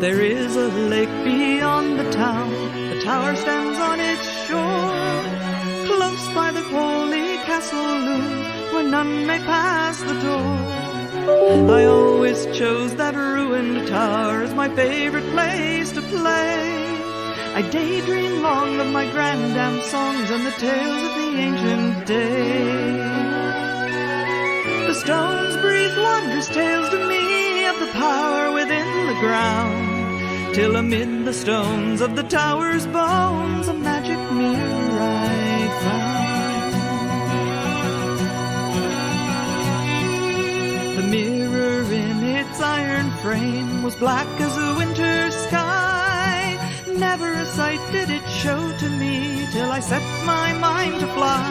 There is a lake beyond the town, the tower stands on its shore. Close by the holy castle looms, where none may pass the door. I always chose that ruined tower as my favorite place to play. I daydream long of my grandam songs and the tales of the ancient days. The stones breathe wondrous tales to me of the power within the ground, till amid the stones of the tower's bones a magic mirror I found. The mirror in its iron frame was black as a winter sky. Never a sight did it show to me till I set my mind to fly.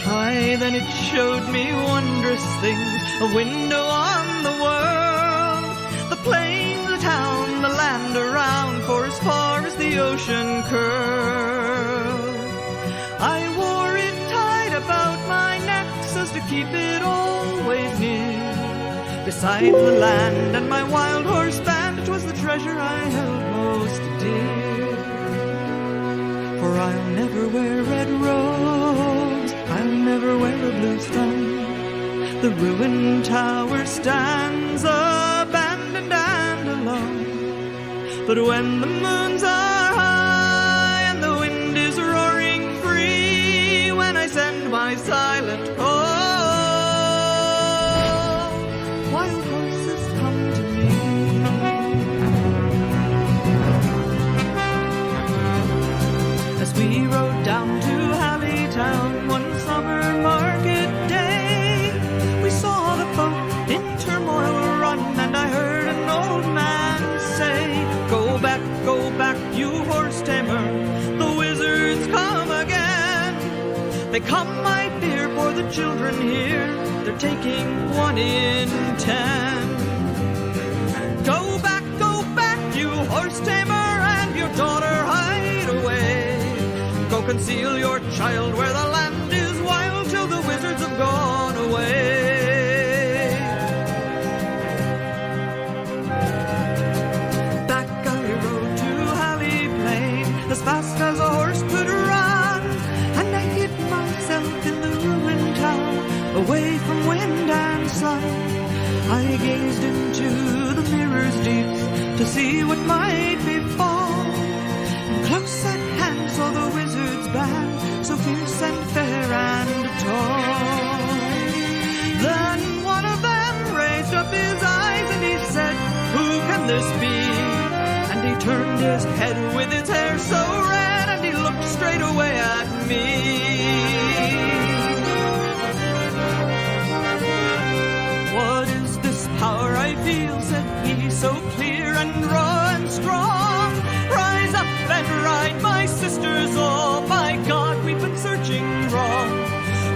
Aye, then it showed me wondrous things, a window on the world, the plain, the town, the land around, for as far as the ocean curled. I wore it tight about my neck so as to keep it always near. Beside the land and my wild horse band, it was the treasure I held most dear. For I'll never wear red robes, I'll never wear a blue stone. The ruined tower stands abandoned and alone. But when the moons are high and the wind is roaring free, when I send my silent call, wild horses come to me. As we rode down to Town one summer market day, we saw the folk in turmoil run, and I heard an old man say, go back, you horse tamer, the wizards come again. They come, I fear, for the children here, they're taking 1 in 10. Go back, you horse tamer, and your daughter hide away. Go conceal your child where the land is wild till the wizards have gone away. Back I rode to Halley Plain as fast as a horse could run, and I hid myself in the ruined tower, away from wind and sun. I gazed into the mirror's deeps to see what might befall, and close at hand saw the wizard's band, so fierce and fair and tall. Then one of them raised up his eyes and he said, who can this be? And he turned his head with his hair so red, and he looked straight away at me. What is this power I feel, said he, so clear and raw and strong? Rise up and ride, my sisters all. My God, we've been searching wrong.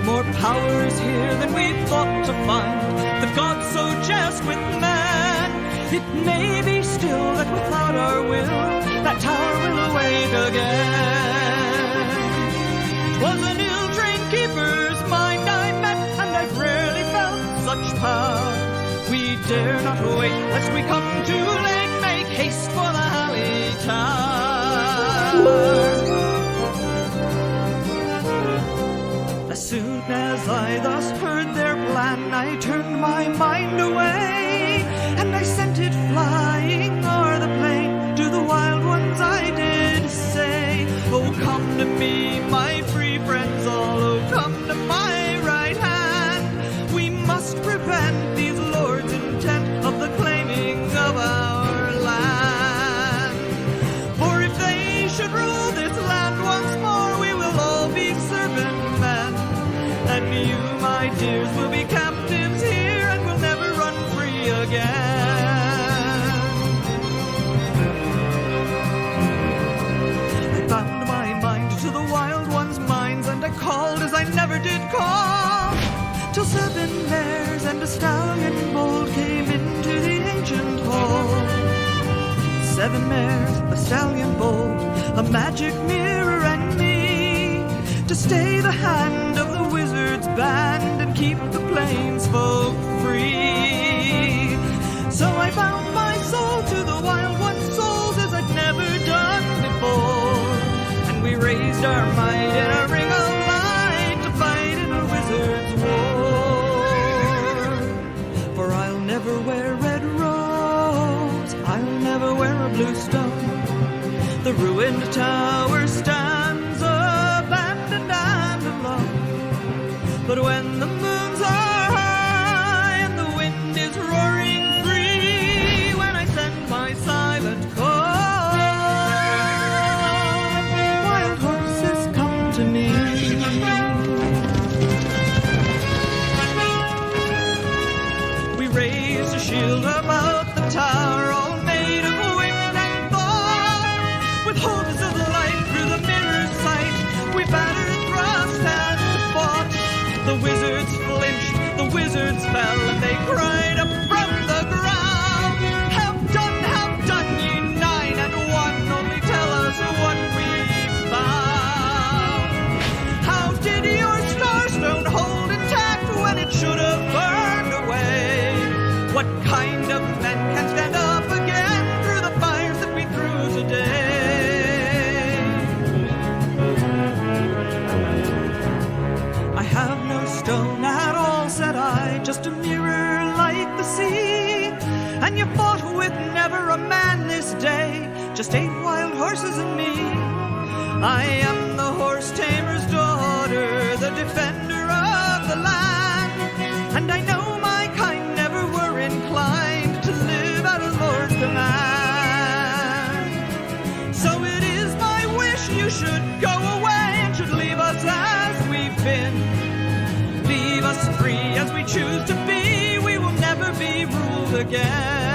More powers here than we thought to find. The gods so just with man. It may be still that without our will, that tower will awake again. 'Twas an ill-trained keeper's mind I met, and I've rarely felt such power. We dare not wait, lest we come too late. Make haste for the Halley Tower. As soon as I thus heard their plan, I turned my mind away, and I sent it flying o'er the plain. To the wild ones I did say, oh, come to me, my free friends all. Oh, come to my right hand. We must prevent these lords' intent of the claiming of our land. For if they should rule this land once more, we will all be servant men. And you, my dears, will be captives here, and will never run free again. I bound my mind to the wild ones' minds, and I called as I never did call, till 7 mares and a stallion bold came into the ancient hall. 7 mares, a stallion bold, a magic mirror and me, to stay the hand of the wizard's band and keep the plains folk free. So I bound my soul to the wild one's bluestone. The ruined tower stands abandoned and alone. But when the moons are high and the wind is roaring free, when I send my silent call, wild horses come to me. We raise a shield about the tower, all made of wind and thought, with hooves of light through the mirror's sight. We battered, thrust, and fought. The wizards flinched, the wizards fell, and they cried up from the ground, have done, ye 9 and 1, only tell us what we found. How did your starstone hold intact when it should have burned away? What kind of men can stand up again through the fires that we threw today? I have no stone at all, said I, just a mirror like the sea. And you fought with never a man this day, just 8 wild horses and me. I am the horse tamer's daughter, the defender of the land, and I know my kind never were inclined to live at a lord's command. So it is my wish you should go away and should leave us as we've been. Leave us free as we choose to be, we will never be ruled again.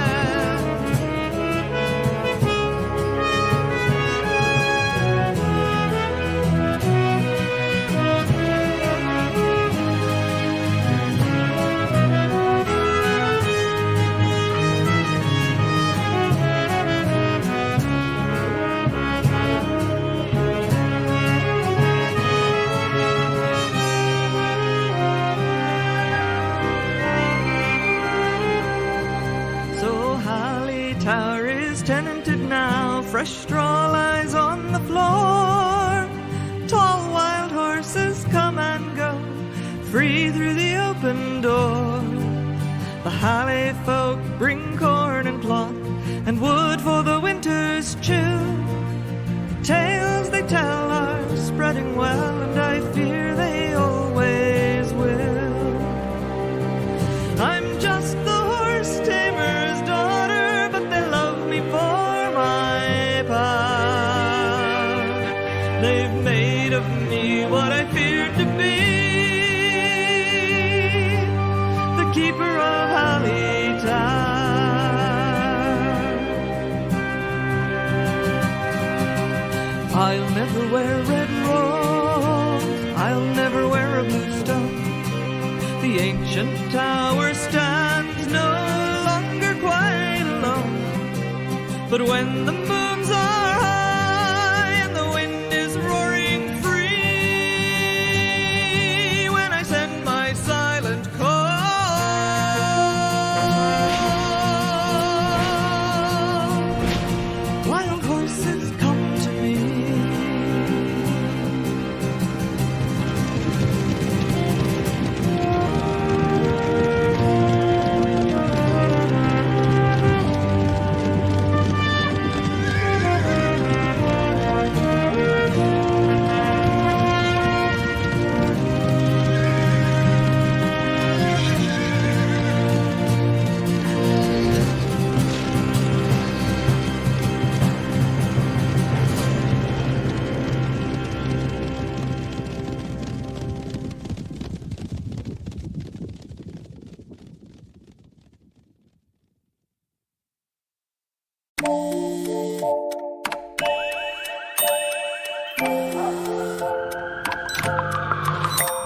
Tower is tenanted now, fresh straw lies on the floor. Tall wild horses come and go, free through the open door. The Halley folk bring corn and cloth, and wood for the winter's chill. Tales they tell are spreading well, and I fear they always will. I'm just the horse tamer's daughter, for my part. They've made of me what I feared to be, the keeper of Halley Tower. I'll never wear red rose, I'll never wear a bluestone. The ancient tower stands no longer quite alone. But when the moons are high and the wind is roaring free, when I send my silent call, wild horses come to me.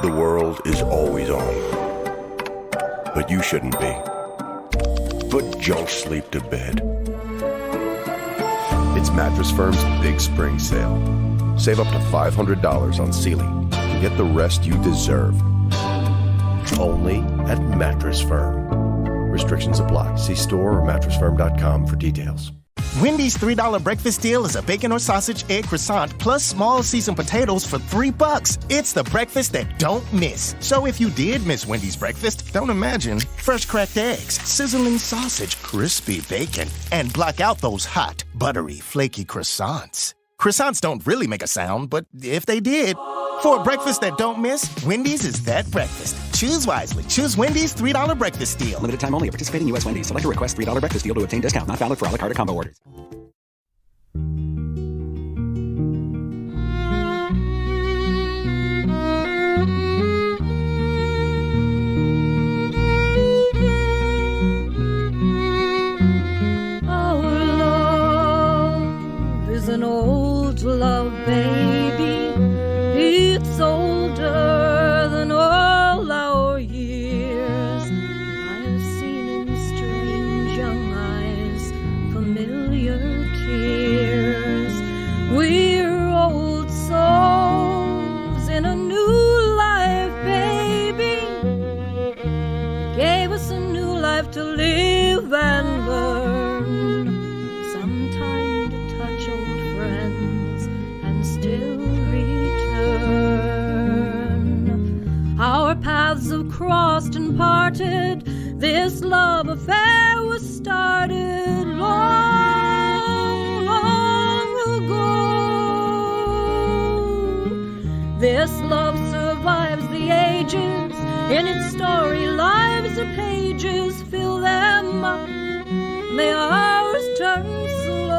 The world is always on, but you shouldn't be. Put junk sleep to bed. It's Mattress Firm's Big Spring Sale. Save up to $500 on Sealy and get the rest you deserve. Only at Mattress Firm. Restrictions apply. See store or mattressfirm.com for details. Wendy's $3 breakfast deal is a bacon or sausage egg croissant plus small seasoned potatoes for $3. It's the breakfast that don't miss. So if you did miss Wendy's breakfast, don't imagine. Fresh cracked eggs, sizzling sausage, crispy bacon, and block out those hot, buttery, flaky croissants. Croissants don't really make a sound, but if they did, for a breakfast that don't miss, Wendy's is that breakfast. Choose wisely. Choose Wendy's $3 breakfast deal. Limited time only at participating U.S. Wendy's. Select a request $3 breakfast deal to obtain discount. Not valid for a la carte or combo orders. Our love is an old love, baby. It's older than all our years. I've seen in strange young eyes familiar tears. We're old souls in a new life, baby. Gave us a new life to live and learn. Sometime to touch old friends and still return. Our paths have crossed and parted. This love affair was started long, long ago. This love survives the ages. In its story, lives are pages. Fill them up. May ours turn slow.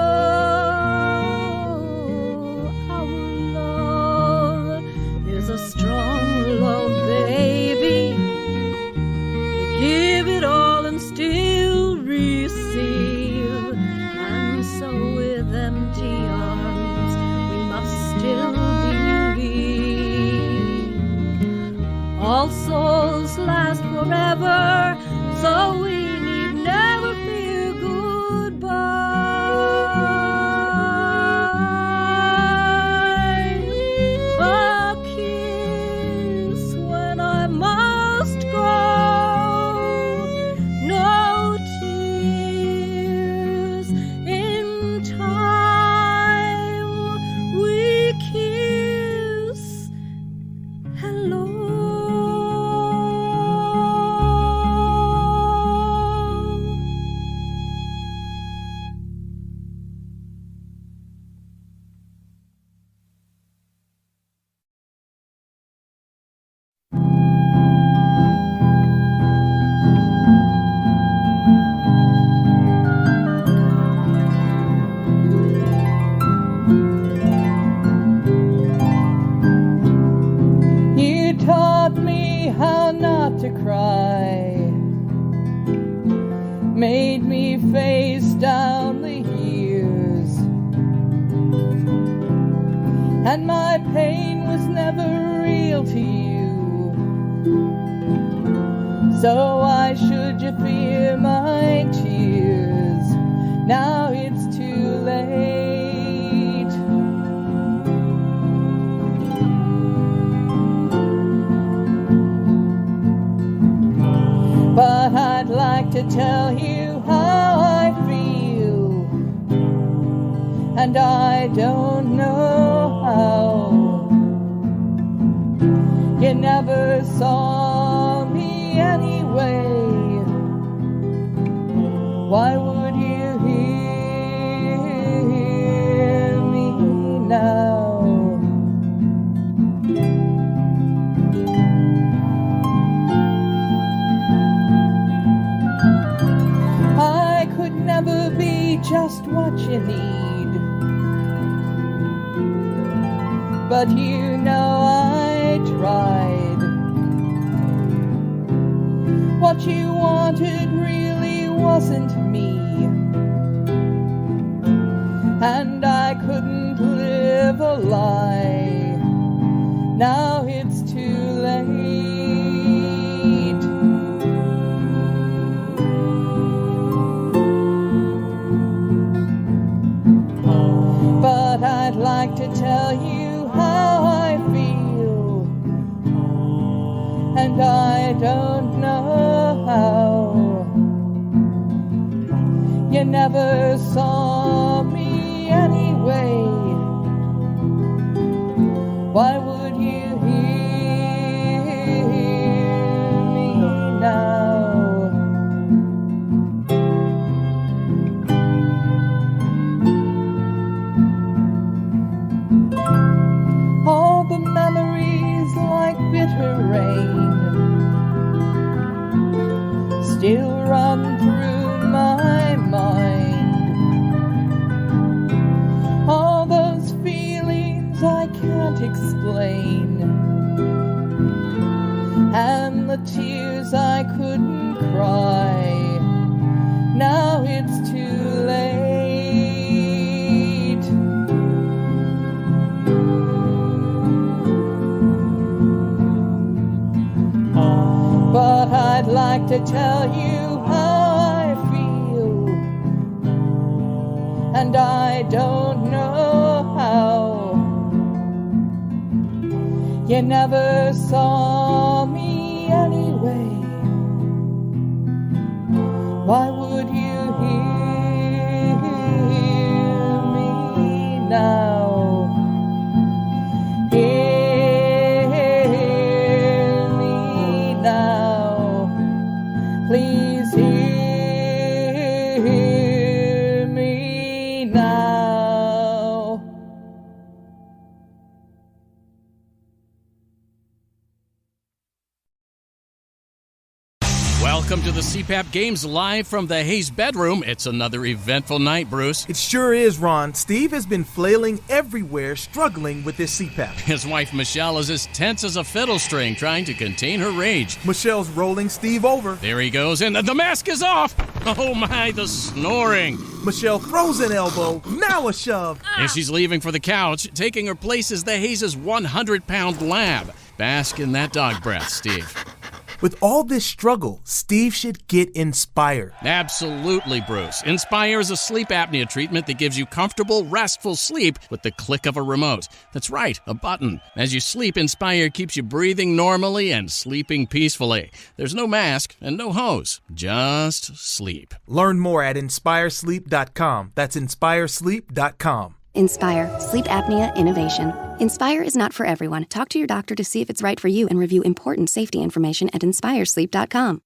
Our love is a strong love, baby. We give it all and still receive. And so with empty arms, we must still believe. All souls last forever, so we need never fear goodbye. A kiss when I must go. No tears in time. We kiss. Hello. You taught me how not to cry, made me face down the years, and my pain was never real to you. So why should you fear my tears? Now it's too late. But I'd like to tell you how I feel, and I don't know how. You never saw me anyway. Why would you hear me now? I could never be just what you need, but you know I tried. What you wanted really wasn't me, and I couldn't live a lie. Now it's too late. But I'd like to tell you how I feel, and I don't know how. You never saw me anyway. Why would you hear me now? All the memories like bitter rain still run through my mind. All those feelings I can't explain, and the tears I couldn't cry. Now it's too late. But I'd like to tell you how I feel, and I don't know how. You never saw me anyway. Why would you hear me now? Hear me now. Please hear me now. Welcome to the CPAP Games live from the Hayes bedroom. It's another eventful night, Bruce. It sure is, Ron. Steve has been flailing everywhere, struggling with this CPAP. His wife, Michelle, is as tense as a fiddle string, trying to contain her rage. Michelle's rolling Steve over. There he goes, and the mask is off! Oh my, the snoring! Michelle throws an elbow, now a shove. As she's leaving for the couch, taking her place is the Hayes' 100-pound lab. Bask in that dog breath, Steve. With all this struggle, Steve should get Inspire. Absolutely, Bruce. Inspire is a sleep apnea treatment that gives you comfortable, restful sleep with the click of a remote. That's right, a button. As you sleep, Inspire keeps you breathing normally and sleeping peacefully. There's no mask and no hose, just sleep. Learn more at inspiresleep.com. That's inspiresleep.com. Inspire, sleep apnea innovation. Inspire is not for everyone. Talk to your doctor to see if it's right for you and review important safety information at inspiresleep.com.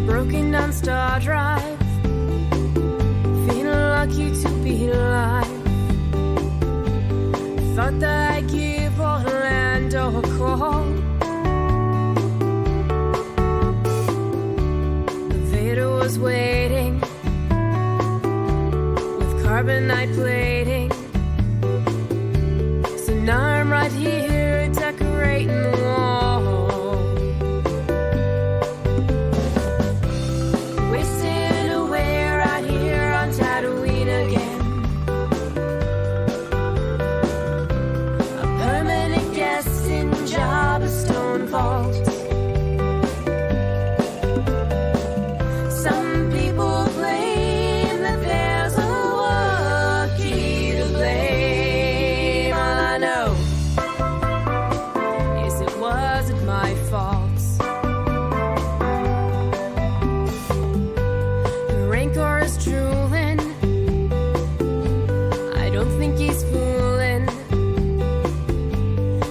Broken down Star Drive, feeling lucky to be alive. Thought that I'd give Orlando a call. The Vader was waiting with carbonite plating. So now I'm right here decorating the wall. Wasting away right here on Tatooine again. Stone vault. Some people claim that there's a Wookiee to blame. All I know is it wasn't my fault. The Rancor is drooling. I don't think he's fooling.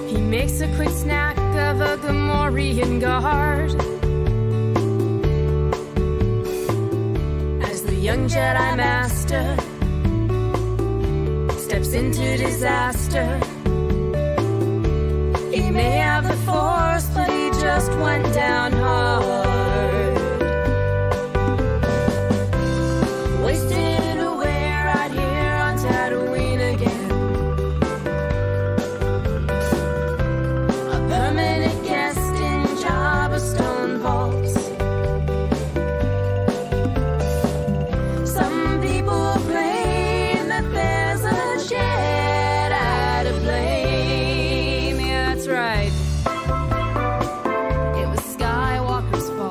He makes a quick snack of a Gamorrean guard as the young Jedi Master steps into disaster. He may have the Force, but he just went down hard. Wasting away right here on Tatooine again. Stone vaults. Some people claim that there's a Jedi to blame. Yeah, that's right. It was Skywalker's fault.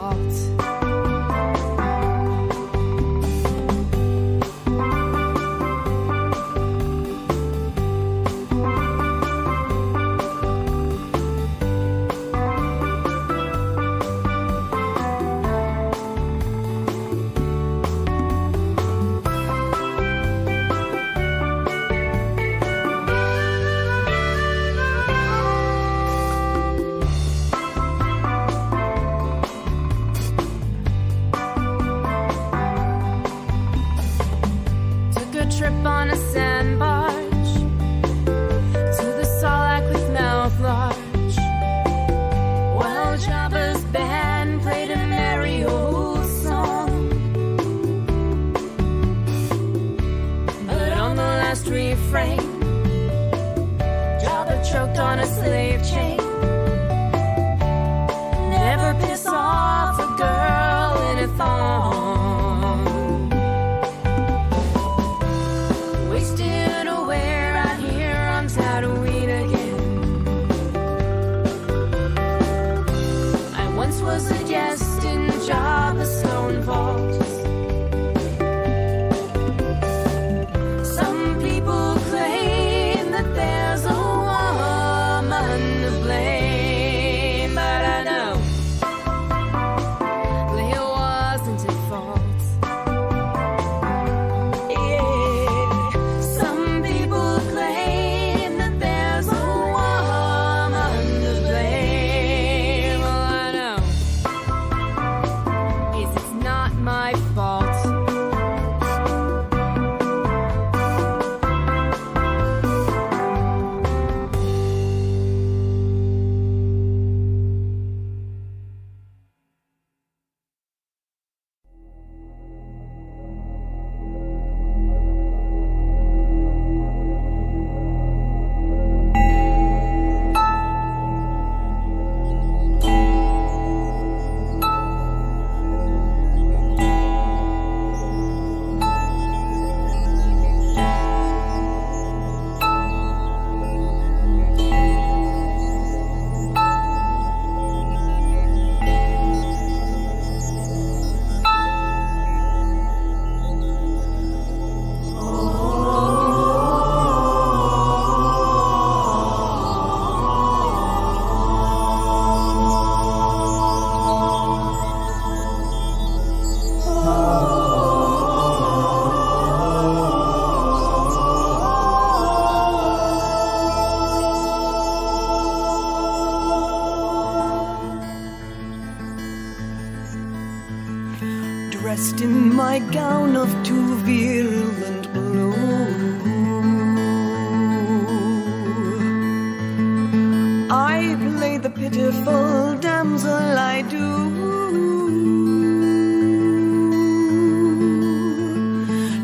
refrain. Jobber choked on a slave chain. Never piss off a girl in a thong. Wasted away right here on Tatooine again. I once was a guest in Jabba's stone vault. Some people claim that there's a woman to blame, but I know it wasn't at fault. Yeah. Some people claim that there's a woman to blame. All I know is it's not my fault. Dressed in my gown of too virulent blue, I play the pitiful damsel, I do.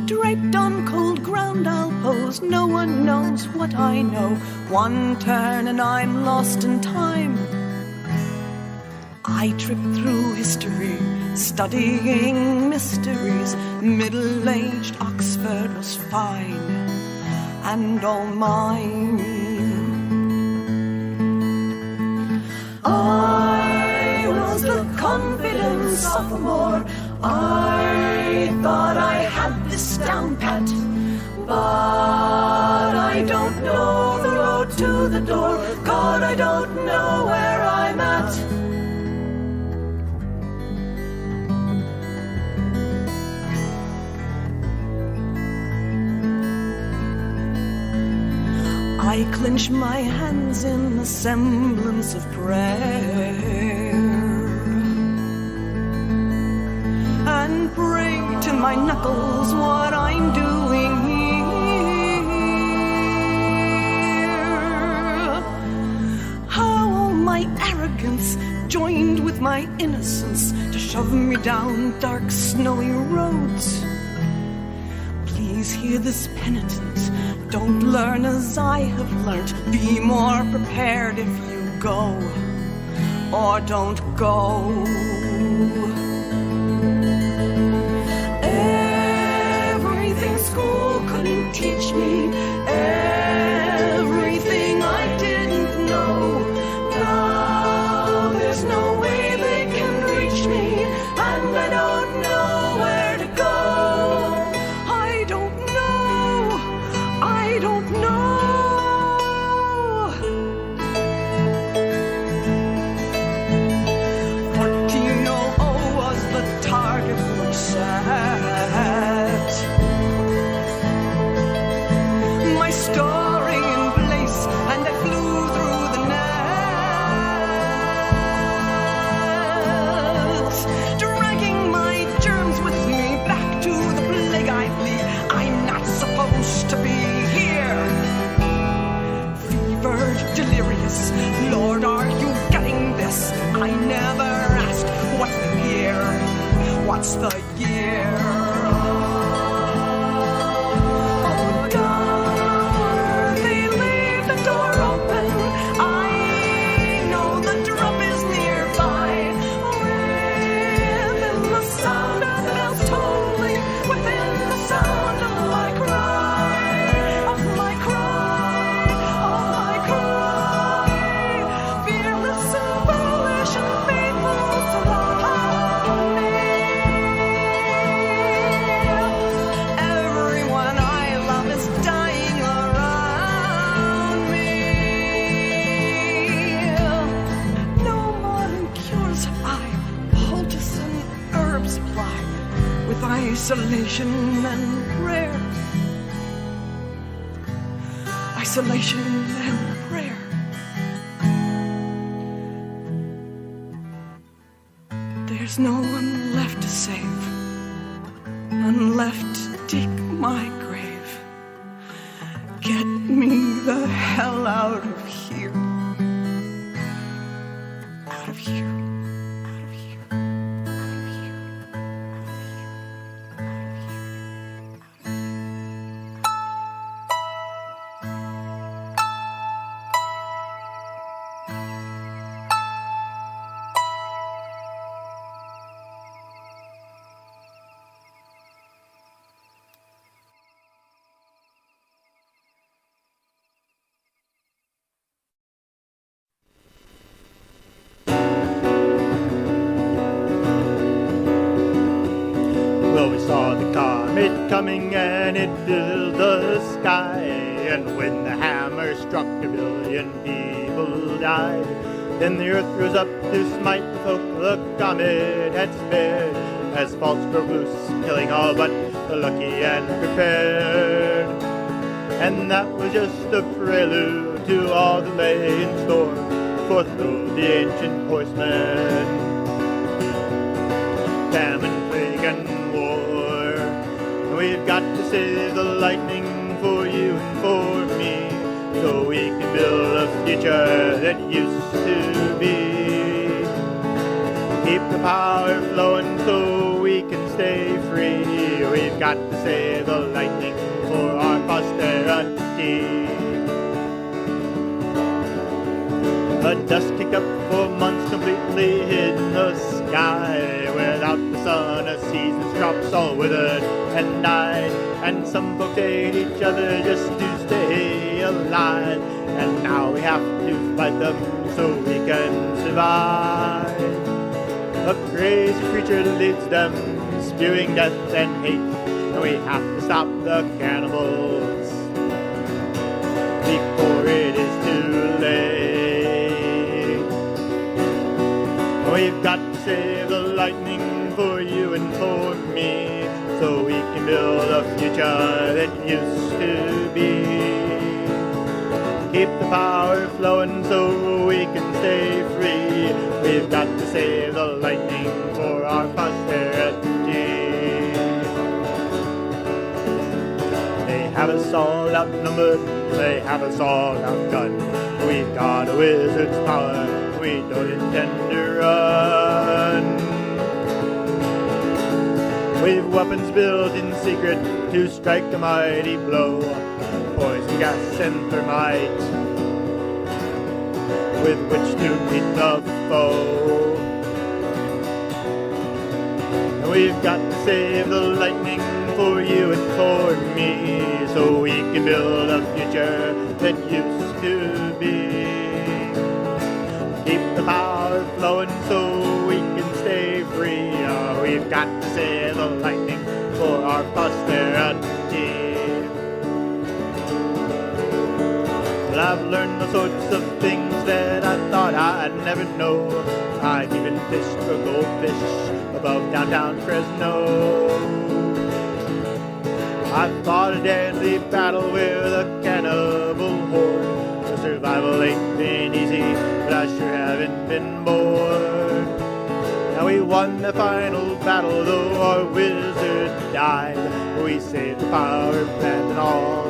Draped on cold ground I'll pose, no one knows what I know. One turn and I'm lost in time. I trip through history, studying mysteries. Middle-aged Oxford was fine and all mine. I was the confident sophomore. I thought I had this down pat, but I don't know the road to the door. God, I don't know where I'm at. I clench my hands in the semblance of prayer and pray to my knuckles what I'm doing here. How all my arrogance joined with my innocence to shove me down dark snowy roads. Please hear this penitent. Don't learn as I have learnt. Be more prepared if you go, or don't go. Everything school couldn't teach me, everything I didn't know. Now there's no way they can reach me, and I don't know where to go. I don't know. Was the target we set. My story in place, and I flew through the net, dragging my germs with me back to the plague I flee. I'm not supposed to be here. isolation and prayer. Isolation and prayer. There's no one left to save, none left to dig my grave. Get me the hell out of here. Out of here. Out of here. Out of here. Well, we saw the comet coming and it filled the sky. And when the hammer struck, 1,000,000 people died. Then the earth rose up to smite the folk the comet had spared, as faults broke loose, killing all but the lucky and prepared. And that was just a prelude to all that lay in store, for through the ancient horsemen, famine, plague, and war. We've got to save the lightning for you and for me, so we can build a future that used to be. Keep the power flowing so we can stay free. We've got to save the lightning for our posterity. A dust kicked up for months, completely hid in the sky. Without the sun, a season's crops all withered and died. And some folks ate each other just to stay alive. And now we have to fight them so we can survive. A crazy creature leads them, spewing death and hate. And we have to stop the cannibals before it is too late. We've got to save the lightning for you and for me, so we can build a future that used to be. Keep the power flowing so we can stay free. We've got to save the lightning for our posterity. They have us all outnumbered, they have us all outgunned. We've got a wizard's power, we don't intend to run. We've weapons built in secret to strike a mighty blow, poison gas and thermite, with which to meet the foe. We've got to save the lightning for you and for me, so we can build a future that used to be. Keep the power flowing so we can stay free. We've got to save the lightning for our posterity. Well, I've learned all sorts of things that I thought I'd never know. I've even fished for goldfish above downtown Fresno. I fought a deadly battle with a cannibal horde. The survival ain't been easy, but I sure haven't been bored. Now we won the final battle, though our wizard died. We saved the power plant and all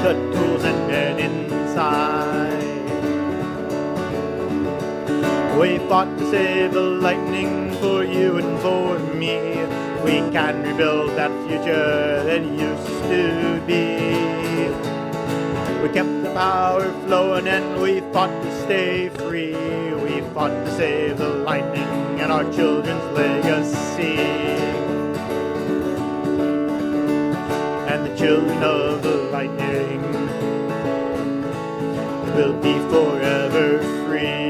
the tools and men inside. We fought to save the lightning for you and for me. We can rebuild that future that used to be. We kept the power flowing and we fought to stay free. We fought to save the lightning and our children's legacy. And the children of the lightning will be forever free.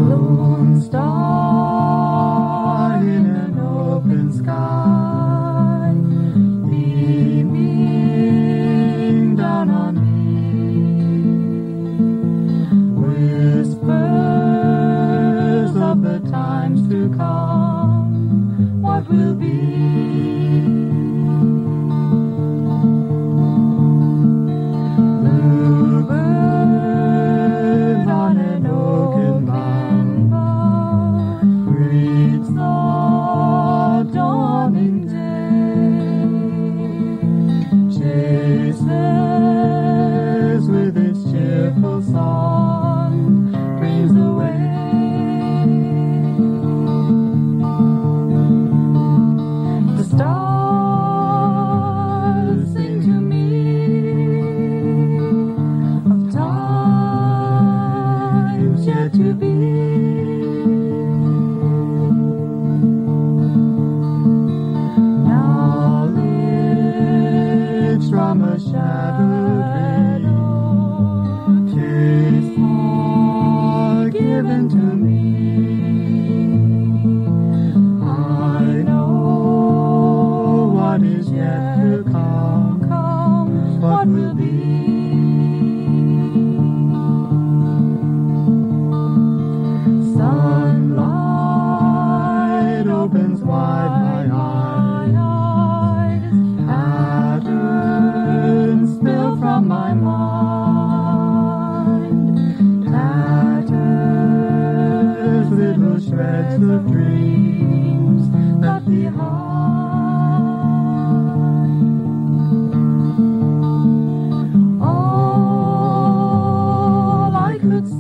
Lone star in an open sky, cheerful song dreams away. The stars sing to me of times yet to be. Knowledge from a shattered dream, tastes are given to me. I know what is yet to come, what will be. Sunlight opens wide my eyes, patterns spill from my mind, tatters, little shreds of dreams left behind. All I could see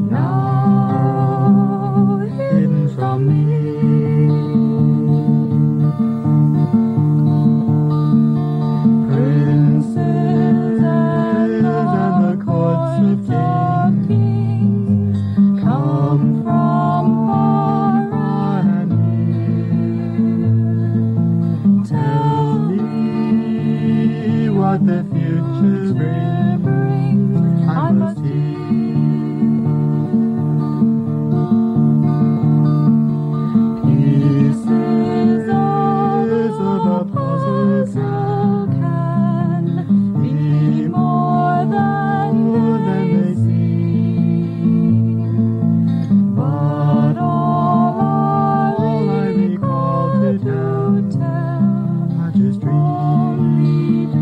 now hidden from me. Princes and the courts of kings come from far and near. Tell me what the future brings. I must hear. Pieces of a puzzle can be more than they seem. But all I recall to tell are just dreams.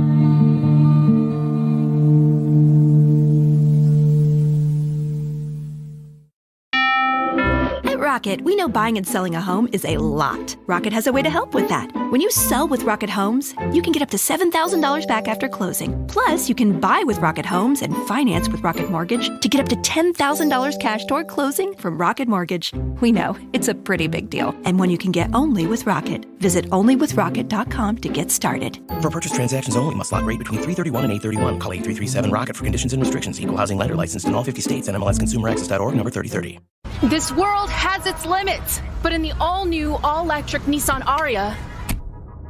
At Rocket, we know buying and selling a home is a lot. Rocket has a way to help with that. When you sell with Rocket Homes, you can get up to $7,000 back after closing. Plus, you can buy with Rocket Homes and finance with Rocket Mortgage to get up to $10,000 cash toward closing from Rocket Mortgage. We know, it's a pretty big deal, and one you can get only with Rocket. Visit onlywithrocket.com to get started. For purchase transactions only, must lot rate between 331 and 831. Call 8337-ROCKET for conditions and restrictions. Equal housing lender licensed in all 50 states. NMLSConsumerAccess.org, number 3030. This world has its limits, but in the all-new, all-electric Nissan Ariya,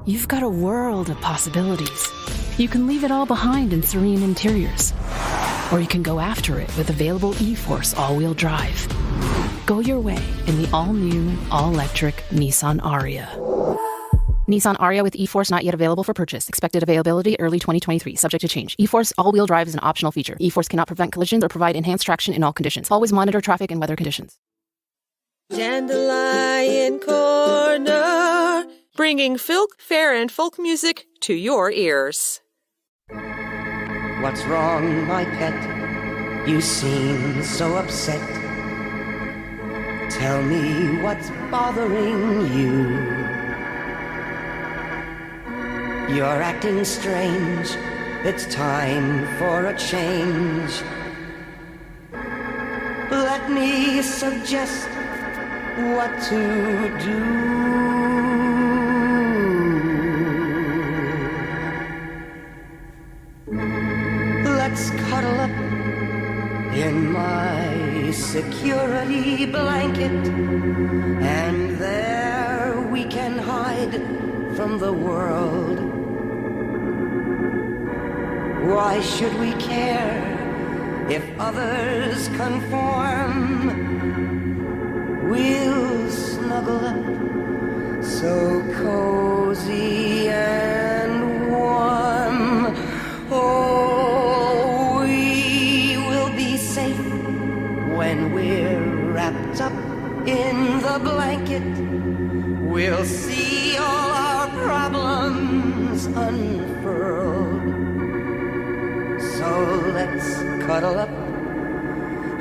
you've got a world of possibilities. You can leave it all behind in serene interiors, or you can go after it with available e-Force all-wheel drive. Go your way in the all-new, all-electric Nissan Ariya. Nissan Ariya with e-Force not yet available for purchase. Expected availability early 2023, subject to change. e-Force all-wheel drive is an optional feature. e-Force cannot prevent collisions or provide enhanced traction in all conditions. Always monitor traffic and weather conditions. Dandelion Corner, bringing folk, fair, and folk music to your ears. What's wrong, my pet? You seem so upset. Tell me what's bothering you. You're acting strange. It's time for a change. Let me suggest what to do. Let's cuddle up in my security blanket, and there we can hide from the world. Why should we care if others conform? We'll snuggle up so cozy and warm. Oh, we will be safe when we're wrapped up in the blanket. We'll see all our problems unfurled. So let's cuddle up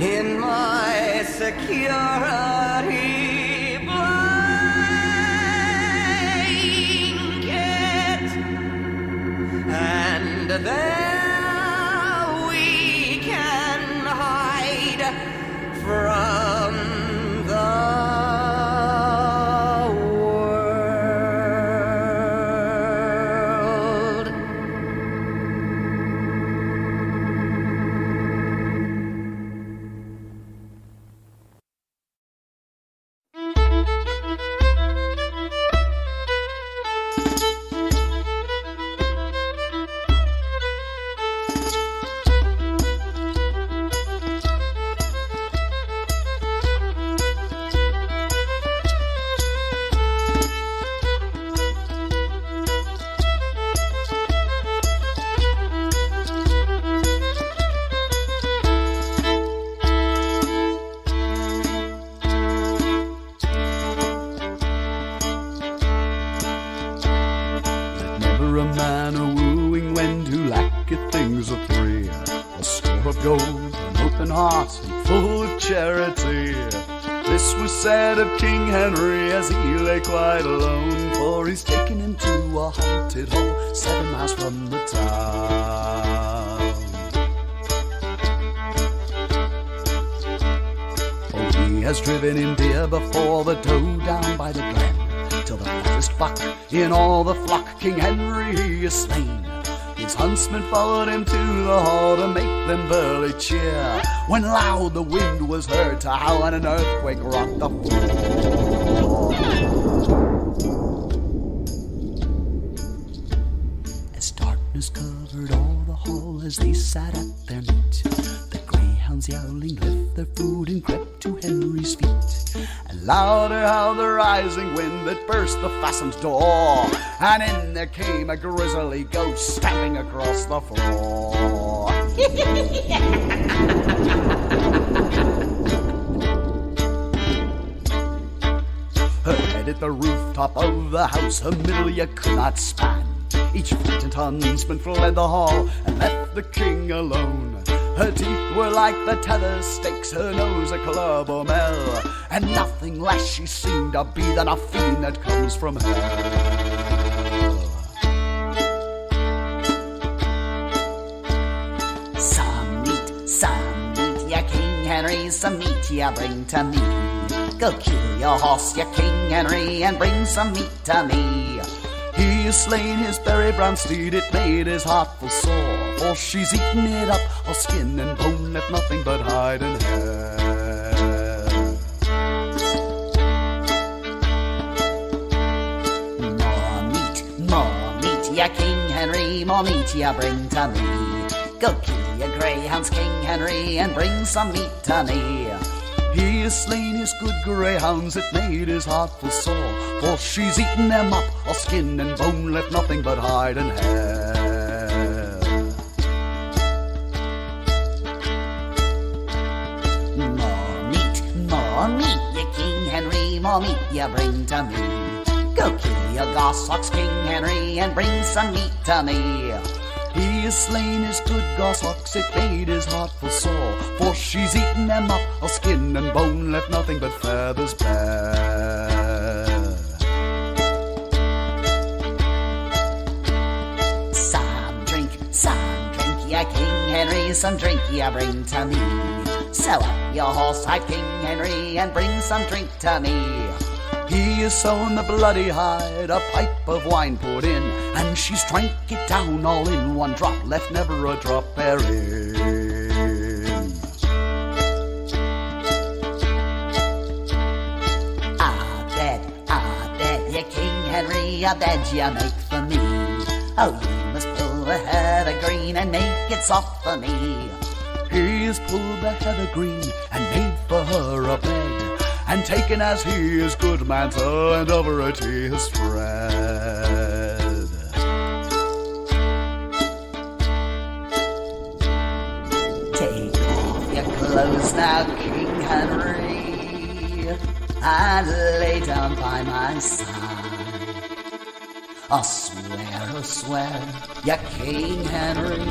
in my security blanket, and there free. A store of gold, an open heart, and full of charity. This was said of King Henry as he lay quite alone, for he's taken him to a haunted hole 7 miles from the town. Oh, he has driven in deer before the doe down by the glen, till the fattest buck in all the flock King Henry is slain. His huntsmen followed him to the hall to make them burly cheer, when loud the wind was heard to howl and an earthquake rocked the floor. As darkness covered all the hall as they sat at their meat, the greyhounds yowling left their food and crept to Henry's feet. And louder howled the rising wind that burst the fastened door, and in there came a grisly ghost stamping across the floor. Her head at the rooftop of the house, her middle you could not span. Each frightened huntsman fled the hall and left the king alone. Her teeth were like the tether stakes, her nose a club or mell, and nothing less she seemed to be than a fiend that comes from hell. Some meat, ya King Henry, some meat ya bring to me. Go kill your horse, ya King Henry, and bring some meat to me. He has slain his berry brown steed, it made his heart full sore, for she's eaten it up, all skin and bone, left nothing but hide and hair. More meat, ya King Henry, more meat ya bring to me. Go kill your greyhounds, King Henry, and bring some meat to me. He has slain his good greyhounds, it made his heart full sore, for she's eaten them up, all skin and bone, left nothing but hide and hair. More meat, ya King Henry, more meat ya bring to me. Go kill your goshawks, King Henry, and bring some meat to me. He has slain his good goshawks, it made his heart full sore, for she's eaten them up, all skin and bone, left nothing but feathers bare. Some drink, ya King Henry, some drink ya bring to me. Sew up your horse-hide, King Henry, and bring some drink to me. He has sewn the bloody hide, a pipe of wine put in, and she's drank it down all in one drop, left never a drop therein. bed, ya King Henry, a bed ya make for me. Oh, you must pull the heather green and make it soft for me. He has pulled the heather green and made for her a bed, and taken as he is good mantle, and over it he has spread. Take off your clothes now, King Henry, and lay down by my side. I'll swear, ya King Henry,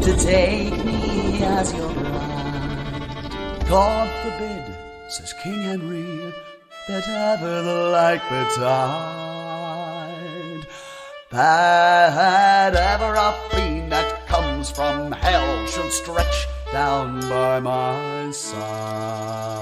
to take me as your bride. God forbid, says King Henry, that ever the like betide, that ever a fiend that comes from hell should stretch down by my side.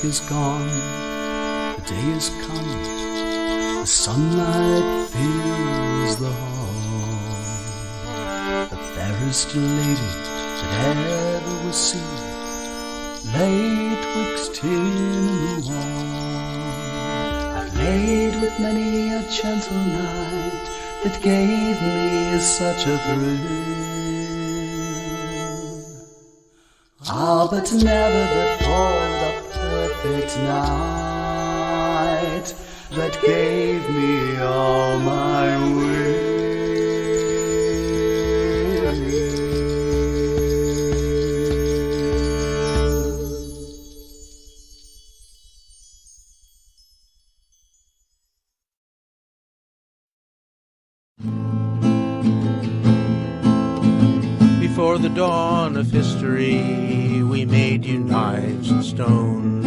week is gone, the day is come, the sunlight fills the hall. The fairest lady that ever was seen lay twixt him and the wall. I've laid with many a gentle night that gave me such a thrill. Ah, but never before the perfect night that gave me all my will. Before the dawn of history, we made you knives of stone,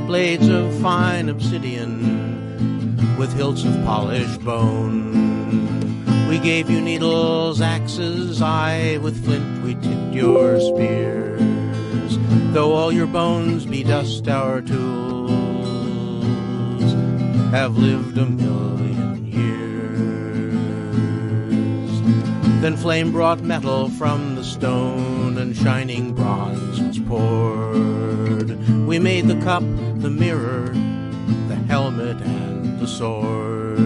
blades of fine obsidian, with hilts of polished bone. We gave you needles, axes, aye, with flint we tipped your spears. Though all your bones be dust, our tools have lived a million years. Then flame brought metal from the stone, and shining bronze was poured. We made the cup, the mirror, the helmet, and the sword.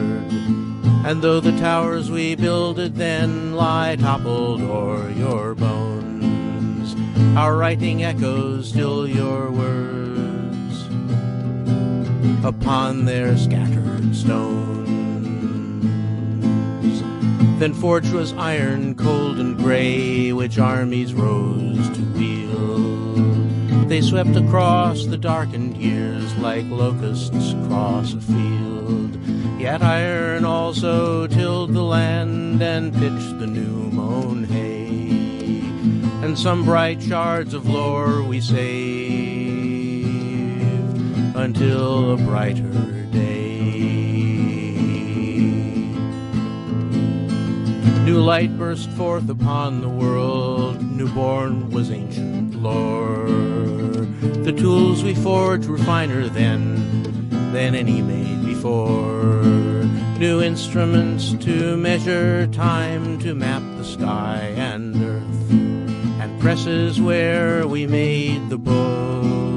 And though the towers we builded then lie toppled o'er your bones, our writing echoes still your words upon their scattered stones. Then forged was iron, cold and gray, which armies rose to wield. They swept across the darkened years like locusts across a field. Yet iron also tilled the land and pitched the new mown hay. And some bright shards of lore we saved until a brighter day. New light burst forth upon the world, newborn was ancient lore. The tools we forged were finer then than any made before. New instruments to measure time, to map the sky and earth, and presses where we made the books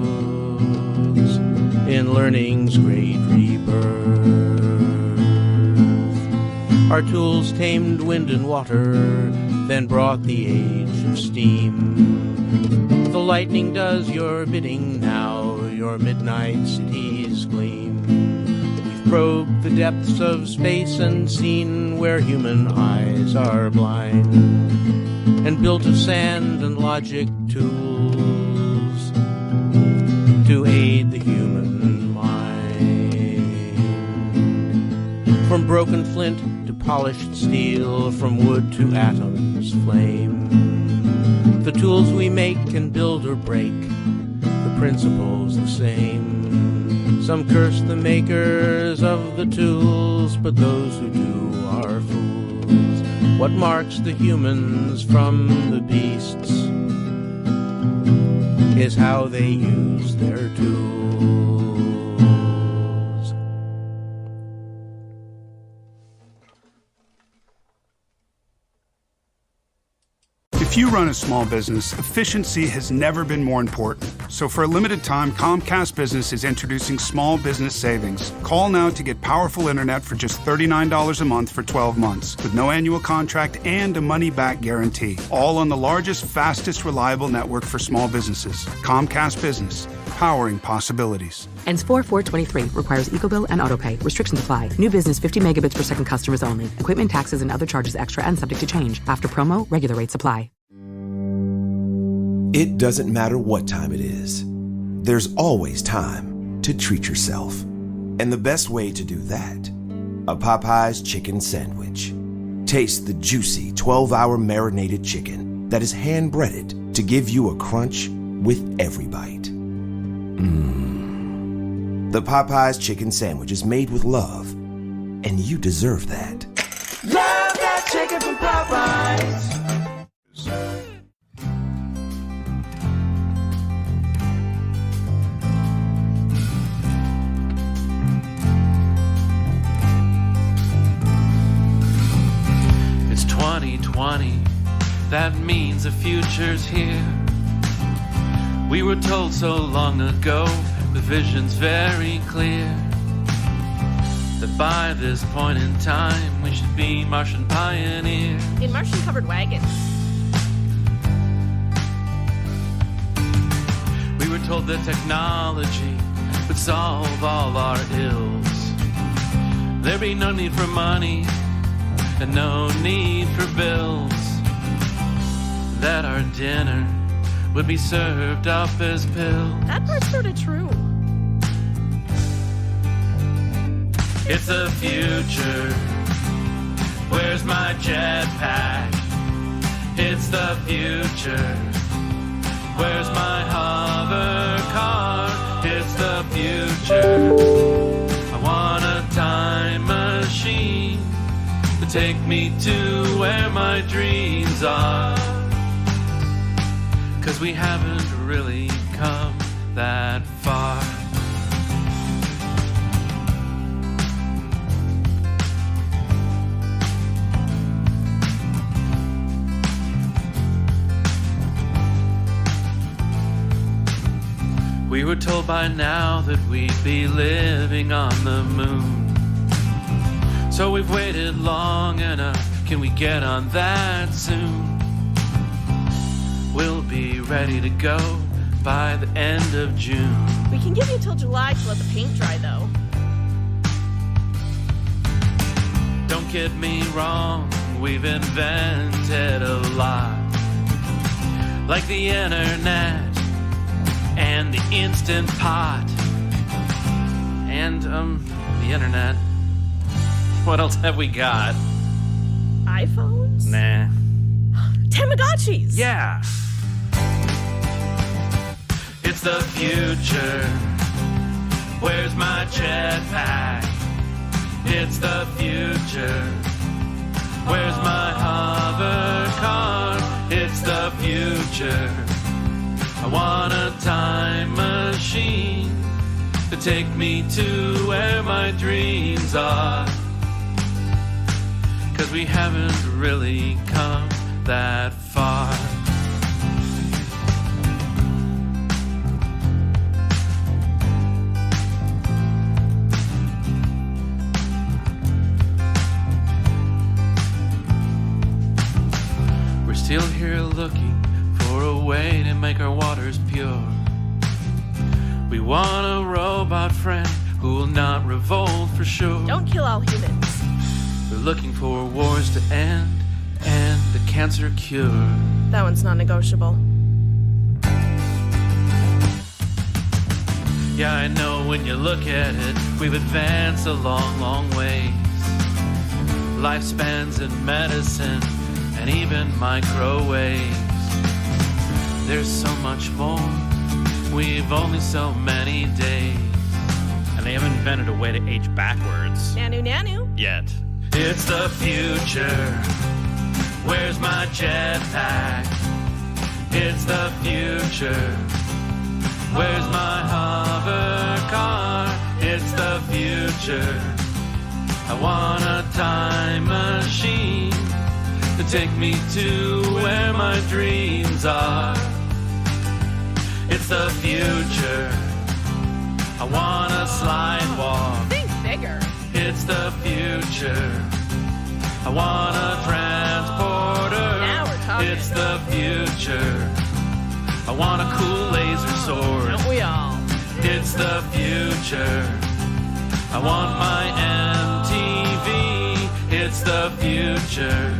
in learning's great rebirth. Our tools tamed wind and water, then brought the age of steam. The lightning does your bidding now, your midnight cities gleam. We've probed the depths of space and seen where human eyes are blind, and built of sand and logic tools to aid the human mind. From broken flint to polished steel, from wood to atoms flame, the tools we make can build or break, the principle's the same. Some curse the makers of the tools, but those who do are fools. What marks the humans from the beasts is how they use their tools. If you run a small business, efficiency has never been more important. So for a limited time, Comcast Business is introducing small business savings. Call now to get powerful internet for just $39 a month for 12 months, with no annual contract and a money-back guarantee. All on the largest, fastest, reliable network for small businesses. Comcast Business, powering possibilities. Ends 4/4/23. Requires EcoBill and AutoPay. Restrictions apply. New business 50 megabits per second customers only. Equipment, taxes, and other charges extra and subject to change. After promo, regular rates apply. It doesn't matter what time it is. There's always time to treat yourself. And the best way to do that, a Popeye's chicken sandwich. Taste the juicy 12-hour marinated chicken that is hand-breaded to give you a crunch with every bite. The Popeye's chicken sandwich is made with love, and you deserve that. Love that chicken from Popeyes. that means the future's here. We were told so long ago, the vision's very clear, that by this point in time we should be Martian pioneers. In Martian-covered wagons. We were told that technology would solve all our ills. There'd be no need for money and no need for bills. That our dinner would be served up as pills. That part's sort of true. It's the future. Where's my jetpack? It's the future. Where's my hover car? It's the future. I want a time machine to take me to where my dreams are. 'Cause we haven't really come that far. We were told by now that we'd be living on the moon. So we've waited long enough. Can we get on that soon? We'll be ready to go by the end of June. We can give you till July to let the paint dry, though. Don't get me wrong, we've invented a lot. Like the internet and the Instant Pot. And, the internet. What else have we got? iPhones? Nah. Tamagotchis! Yeah. It's the future. Where's my jetpack? It's the future. Where's my hover car? It's the future. I want a time machine to take me to where my dreams are. 'Cause we haven't really come that far. We're still here looking for a way to make our waters pure. We want a robot friend who will not revolt for sure. Don't kill all humans. We're looking for wars to end and the cancer cure. That one's non-negotiable. Yeah, I know when you look at it, we've advanced a long, long ways. Lifespans in medicine and even microwaves. There's so much more, we've only so many days. And they haven't invented a way to age backwards. Nanu nanu. Yet. It's the future. Where's my jetpack? It's the future. Where's my hover car? It's the future. I want a time machine to take me to where my dreams are. It's the future. I want a slidewalk. Think bigger. It's the future. I want a transporter. Now we're talking. It's the future. I want a cool laser sword. Don't we all? It's the future. I want my MTV. It's the future.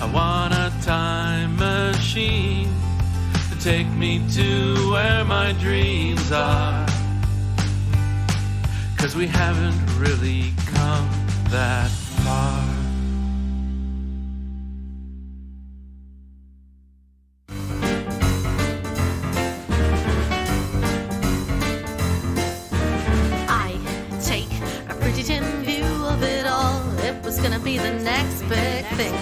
I want a time machine to take me to where my dreams are. 'Cause we haven't really come that far. I take a pretty dim view of it all. It was gonna be the next big thing.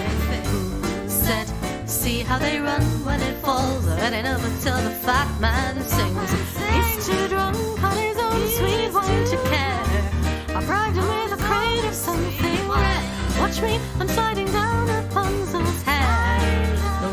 Who said, see how they run when it falls? I ain't up until the fat man sings. He's too drunk on his own sweet wine to care. I bribed him with a crate of something rare. Watch me, I'm sliding down Rapunzel's hair. The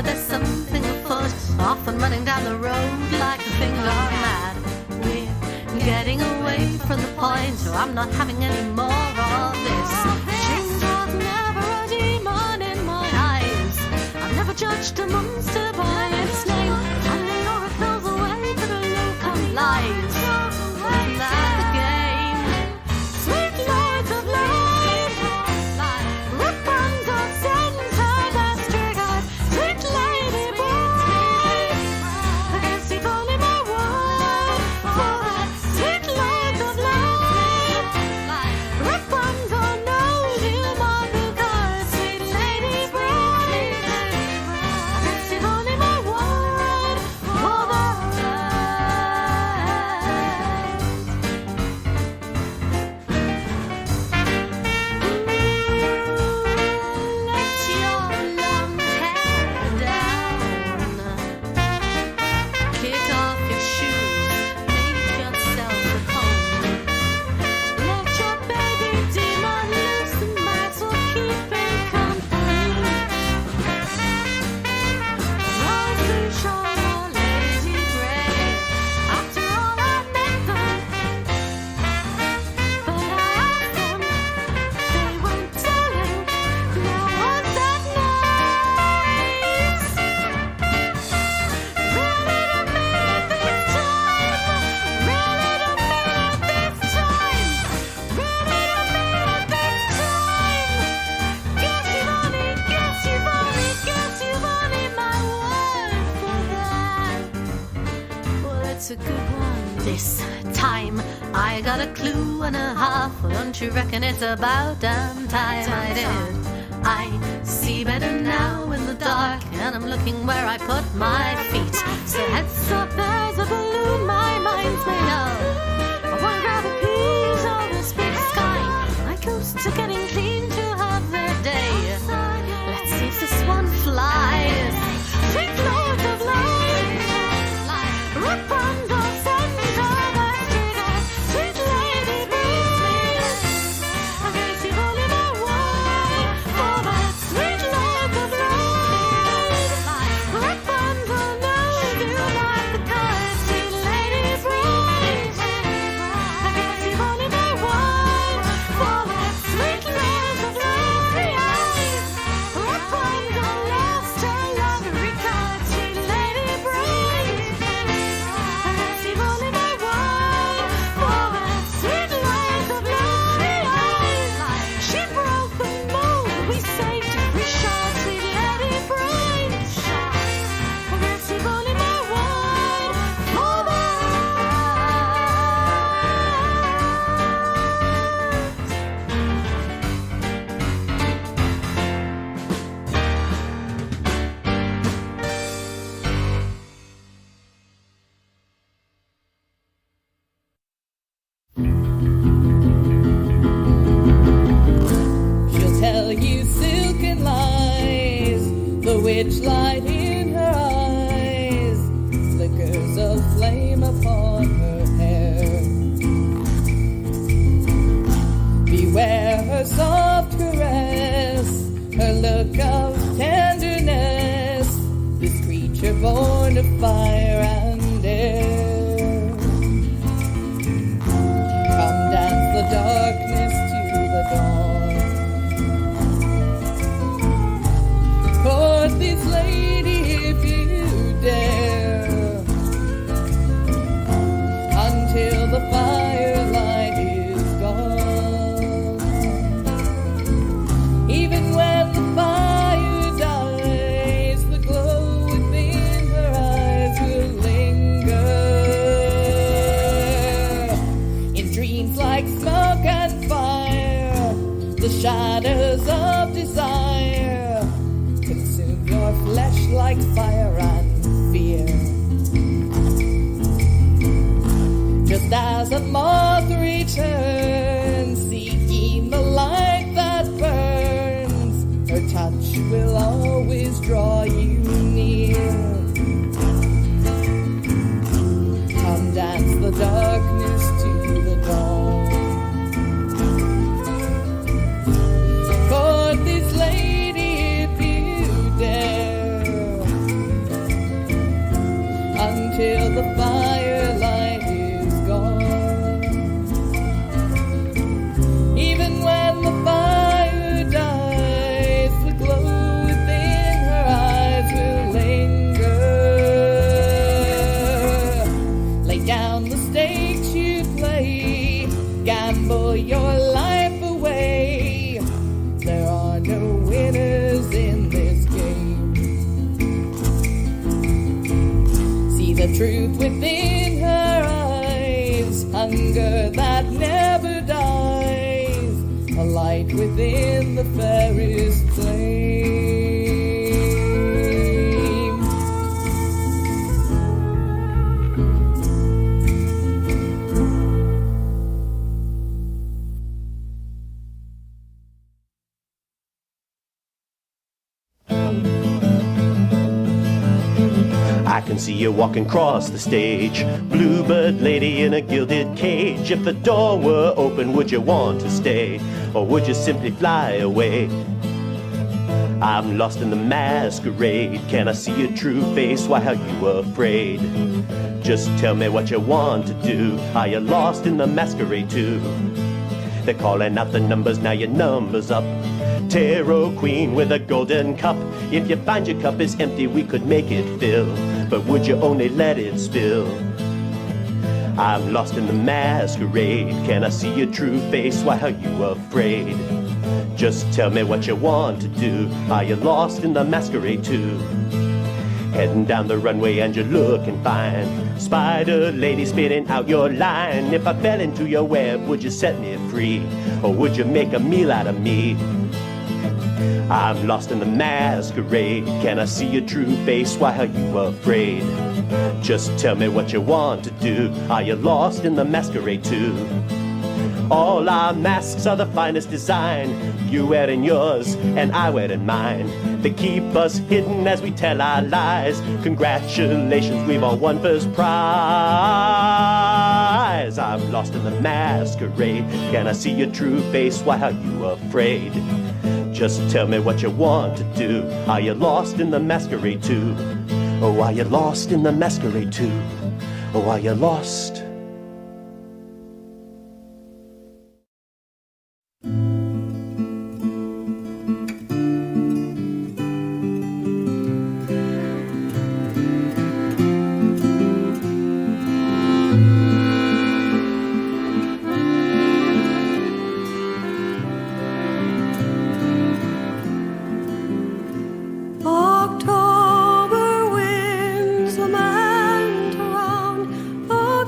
but there's something afoot, often running down the road like a thing gone mad. We're getting away from the point, so I'm not having any more of this. Shame was never a demon in my eyes. I've never judged a monster by its name, and the aura fills away to the look of lies. Isn't that the game? Sweet lords of light, ribbons of center that's triggered. Sweet lady boy, I guess you've only my word for that. Sweet lords of light, ribbons on nose you mother god. Sweet lady boy, I guess you've only my word for that. Let your long hair down, kick off your shoes, make yourself at home. Let your baby demon loose and might as well keep it company. Rosy shoulder, lazy gray. After all, I met them, but I asked them, they weren't telling. Now was that nice? Really to me at this time. Really to me at this time. Really to me at this time. Guess you've only my word for that. Well, it's a good one this time. I got a clue and a half. Well, don't you reckon it's about damn time I did? I see better now in the dark, and I'm looking where I put my feet. So heads up, there's a balloon my mind's made of. I wanna grab a piece of this big sky. My ghosts are getting clean to have their day. Let's see if this one flies. Sweet lords of light, ribbons of center that's triggered. Sweet lady breeze, I guess you've only my word for that. Sweet lords of light, ribbons of nose you like the color. Sweet lady breeze, I guess you've only my word for that. Sweet lords of light, ribbons of last and longer color. Sweet lady breeze, I guess you've only my word for that. Sweet lords of light, she broke the mold, we saved every shot. Sweet lady breeze, I guess you've only my word for that. She'll tell you silken lies, the witch light in her eyes, flickers of flame upon her hair. Beware her soft caress, her look of tenderness, this creature born of fire and air. Come dance the darkness to the dawn. Court this lady if you dare, until the firelight is gone. Even when the fire dies, the glow within her eyes will linger. In dreams like smoke and fire, the shadows of desire consume your flesh like fire and fear. Just as a moth returns, seeking the light that burns, her touch will always draw you near. Come dance the darkness to the dawn. Court this lady if you dare, The truth within her eyes, hunger that never dies, a light within the fairest flame. I can see you walking across the stage, bluebird lady in a gilded cage. If the door were open, would you want to stay, or would you simply fly away? I'm lost in the masquerade. Can I see your true face? Why are you afraid? Just tell me what you want to do. Are you lost in the masquerade too? They're calling out the numbers, now your number's up. Tarot queen with a golden cup. If you find your cup is empty, we could make it fill, but would you only let it spill? I'm lost in the masquerade. Can I see your true face? Why are you afraid? Just tell me what you want to do. Are you lost in the masquerade too? Heading down the runway and you're looking fine. Spider lady spitting out your line. If I fell into your web, would you set me free, or would you make a meal out of me? I'm lost in the masquerade. Can I see your true face? Why are you afraid? Just tell me what you want to do. Are you lost in the masquerade too? All our masks are the finest design. You wearing yours and I wearing mine. They keep us hidden as we tell our lies. Congratulations, we've all won first prize. I'm lost in the masquerade. Can I see your true face? Why are you afraid? Just tell me what you want to do. Are you lost in the masquerade too? Oh, are you lost in the masquerade too? Oh, are you lost? October winds lament around the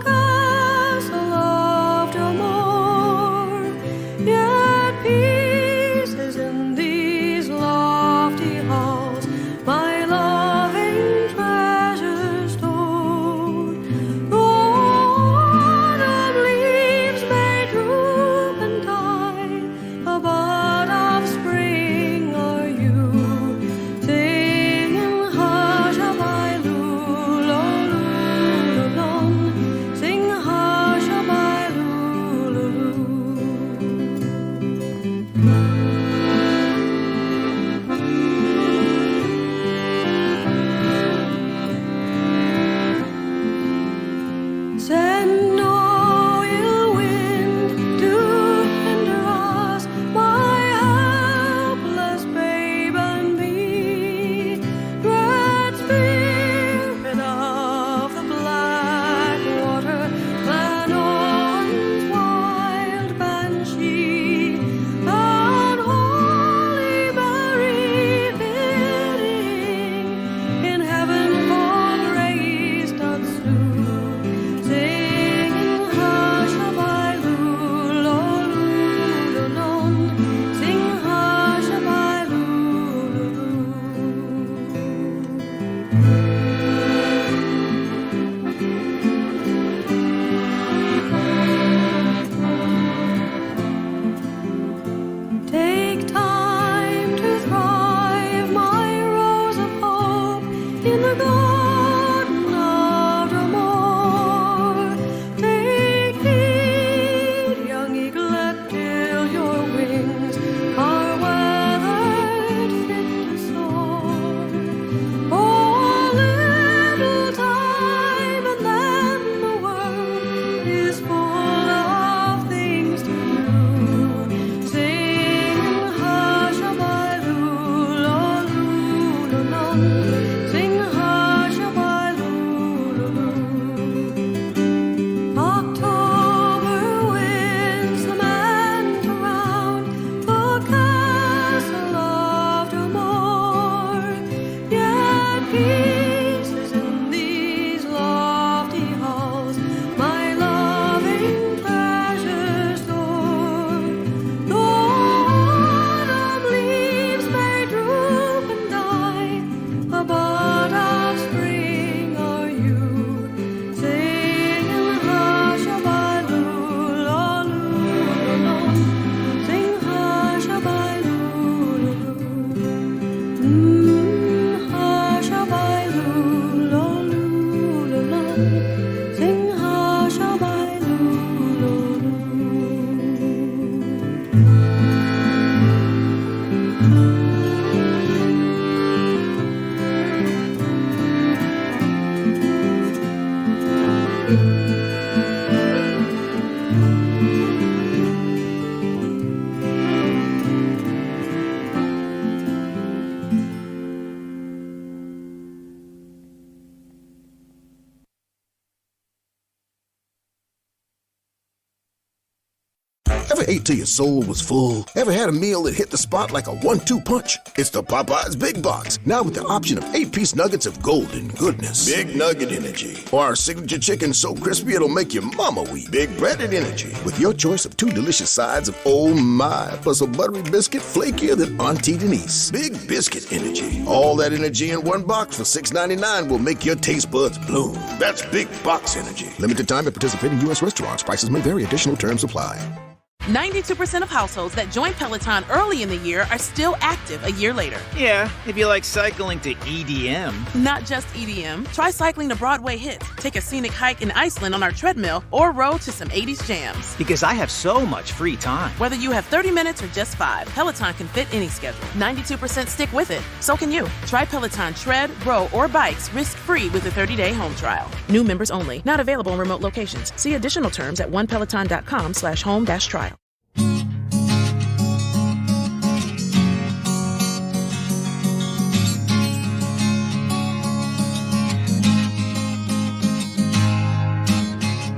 Ever ate till your soul was full? Ever had a meal that hit the spot like a 1-2 punch? It's the Popeyes Big Box, now with the option of 8-piece nuggets of golden goodness. Big Nugget Energy. Or our signature chicken so crispy it'll make your mama weep. Big Breaded Energy. With your choice of 2 delicious sides of oh my, plus a buttery biscuit flakier than Auntie Denise. Big Biscuit Energy. All that energy in one box for $6.99 will make your taste buds bloom. That's Big Box Energy. Limited time at participating U.S. restaurants. Prices may vary. Additional terms apply. 92% of households that join Peloton early in the year are still active a year later. Yeah, if you like cycling to EDM. Not just EDM. Try cycling to Broadway hits, take a scenic hike in Iceland on our treadmill, or row to some 80s jams. Because I have so much free time. Whether you have 30 minutes or just 5, Peloton can fit any schedule. 92% stick with it. So can you. Try Peloton tread, row, or bikes risk-free with a 30-day home trial. New members only. Not available in remote locations. See additional terms at onepeloton.com/home-trial.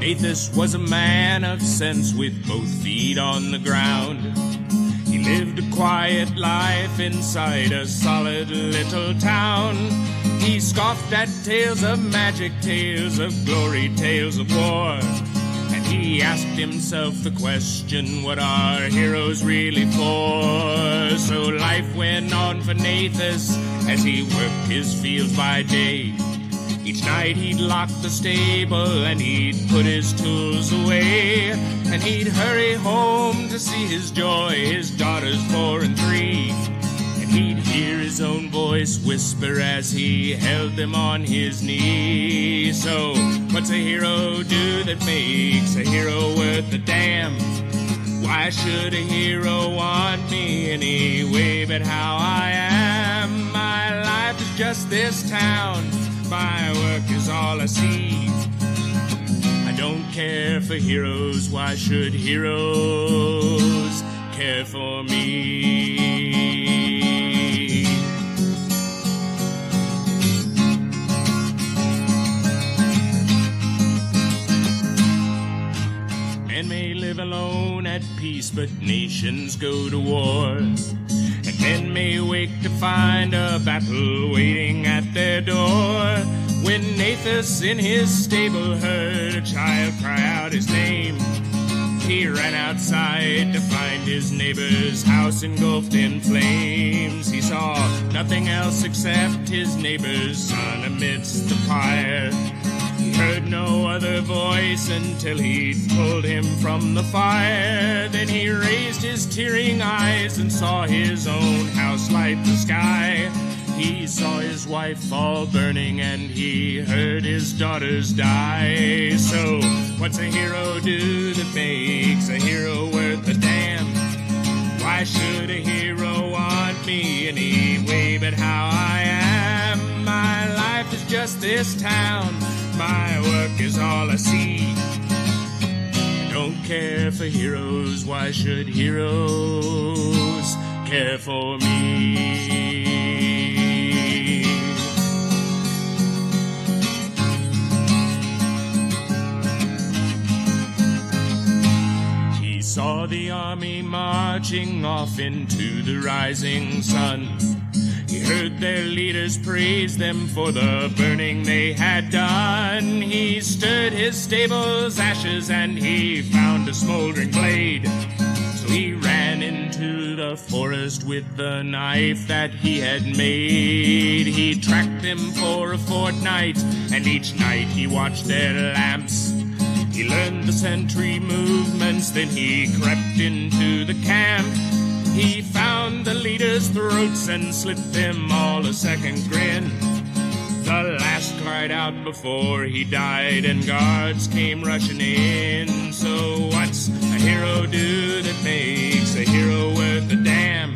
Athos was a man of sense with both feet on the ground. He lived a quiet life inside a solid little town. He scoffed at tales of magic, tales of glory, tales of war. And he asked himself the question, what are heroes really for? So life went on for Athos as he worked his fields by day. Each night he'd lock the stable and he'd put his tools away. And he'd hurry home to see his joy, his daughters 4 and 3. And he'd hear his own voice whisper as he held them on his knee. So what's a hero do that makes a hero worth a damn? Why should a hero want me anyway but how I am? My life is just this town. My work is all I see. I don't care for heroes. Why should heroes care for me? Men may live alone at peace, but nations go to war. And men may wake to find a battle waiting at their door. When Athos in his stable heard a child cry out his name, he ran outside to find his neighbor's house engulfed in flames. He saw nothing else except his neighbor's son amidst the fire. He heard no other voice until he'd pulled him from the fire. Then he raised his tearing eyes and saw his own house light the sky. He saw his wife fall burning and he heard his daughters die. So what's a hero do that makes a hero worth a damn? Why should a hero want me anyway but how I am? My life is just this town. My work is all I see. I don't care for heroes. Why should heroes care for me? He saw the army marching off into the rising sun. He heard their leaders praise them for the burning they had done. He stirred his stable's ashes and he found a smoldering blade. So he ran into the forest with the knife that he had made. He tracked them for a fortnight and each night he watched their lamps. He learned the sentry movements, then he crept into the camp. He found the leaders' throats and slit them all a second grin. The last cried out before he died and guards came rushing in. So what's a hero do that makes a hero worth a damn?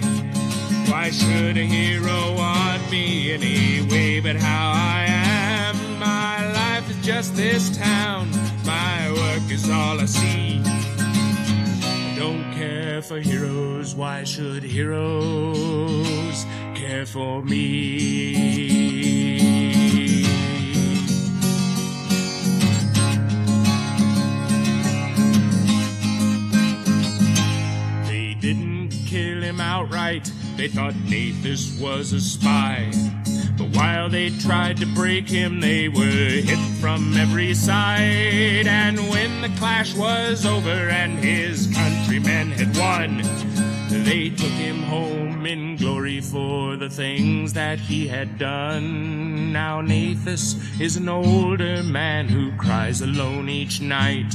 Why should a hero want me anyway but how I am? My life is just this town. My work is all I see. Don't care for heroes. Why should heroes care for me? night. They thought Nathus was a spy. But while they tried to break him, they were hit from every side. And when the clash was over and his countrymen had won, they took him home in glory for the things that he had done. Now Nathus is an older man who cries alone each night.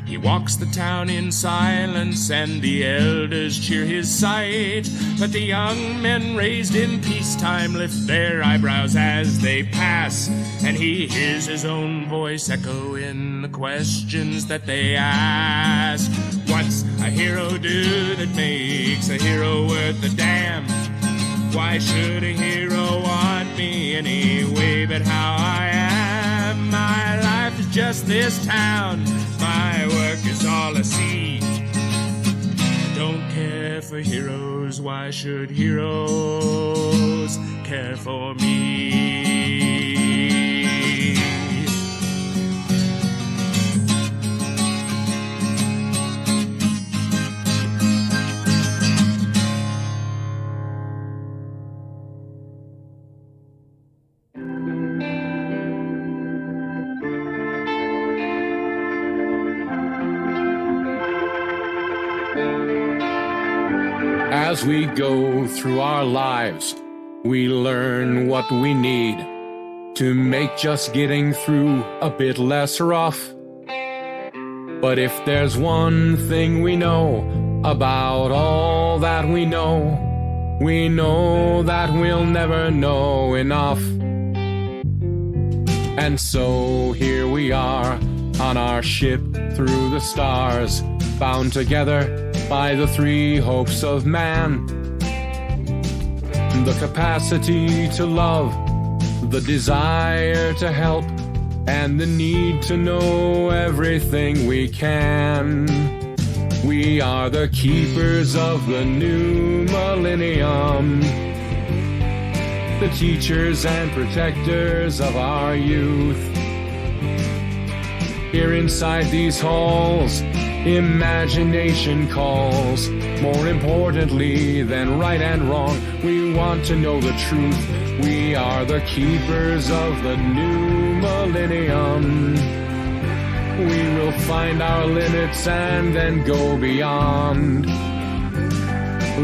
He walks the town in silence, and the elders cheer his sight. But the young men raised in peacetime lift their eyebrows as they pass, and he hears his own voice echo in the questions that they ask. What's a hero do that makes a hero worth a damn? Why should a hero want me anyway but how I am? My life is just this town, my work is all I see. I don't care for heroes, why should heroes care for me? As we go through our lives, we learn what we need to make just getting through a bit less rough. But if there's one thing we know about all that we know that we'll never know enough. And so here we are on our ship through the stars, bound together by the three hopes of man: the capacity to love, the desire to help, and the need to know everything we can. We are the keepers of the new millennium, the teachers and protectors of our youth. Here inside these halls, imagination calls. More importantly than right and wrong, we want to know the truth. We are the keepers of the new millennium. We will find our limits and then go beyond.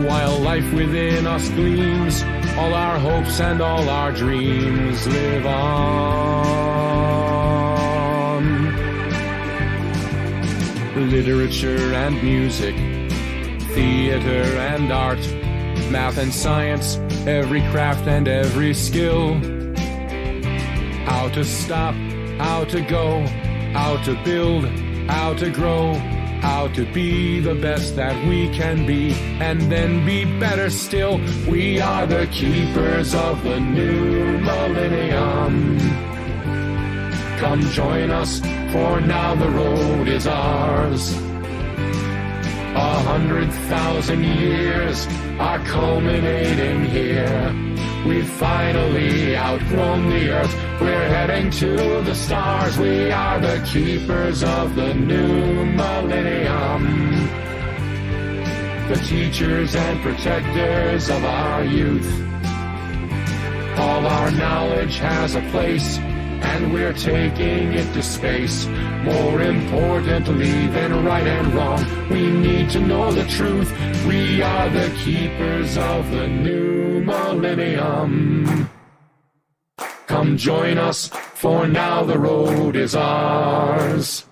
While life within us gleams, all our hopes and all our dreams live on. Literature and music, theater and art, math and science, every craft and every skill. How to stop, how to go, how to build, how to grow, how to be the best that we can be, and then be better still. We are the keepers of the new millennium. Come join us, for now the road is ours. 100,000 years are culminating here. We've finally outgrown the earth, we're heading to the stars. We are the keepers of the new millennium, the teachers and protectors of our youth. All our knowledge has a place, and we're taking it to space. More importantly than right and wrong, we need to know the truth. We are the keepers of the new millennium. Come join us, for now the road is ours.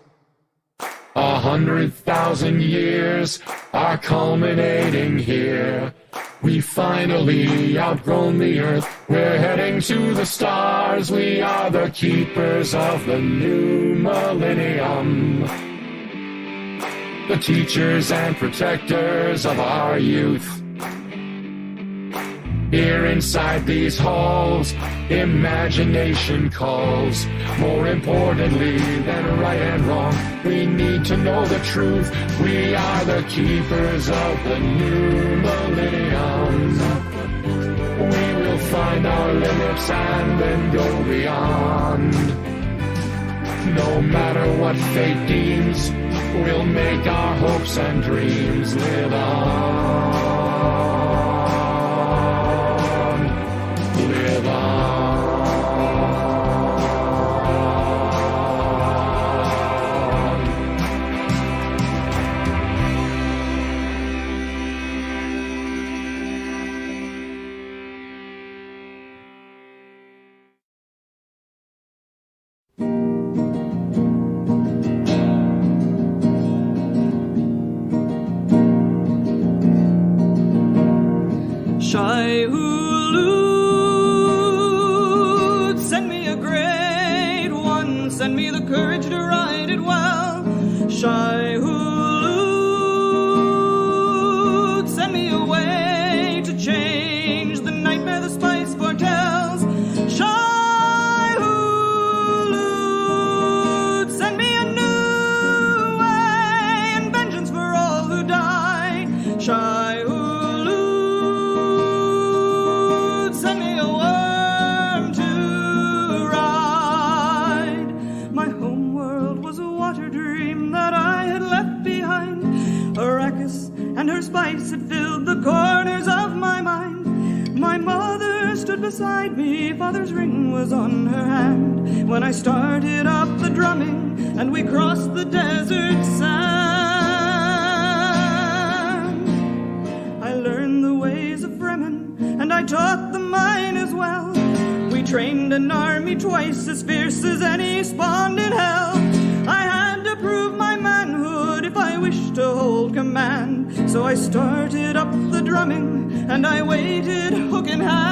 100,000 years are culminating here. We finally outgrown the earth, we're heading to the stars. We are the keepers of the new millennium, the teachers and protectors of our youth. Here inside these halls, imagination calls. More importantly than right and wrong, we need to know the truth. We are the keepers of the new millennium. We will find our limits and then go beyond. No matter what fate deems, we'll make our hopes and dreams live on. Shai-Hulud, send me a great one, send me the courage to ride it well. Shai-Hulud, send me a way to change the nightmare the spice foretells. Shai-Hulud, send me a new way and vengeance for all who die. Shai-Hulud, send me a worm to ride. My homeworld was a water dream that I had left behind. Arrakis and her spice had filled the corners of my mind. My mother stood beside me, father's ring was on her hand. When I started up the drumming and we crossed the desert sand, I learned the ways of Fremen and I taught them mine as well. We trained an army twice as fierce as any spawned in hell. I had to prove my manhood if I wished to hold command. So I started up the drumming and I waited hook in hand.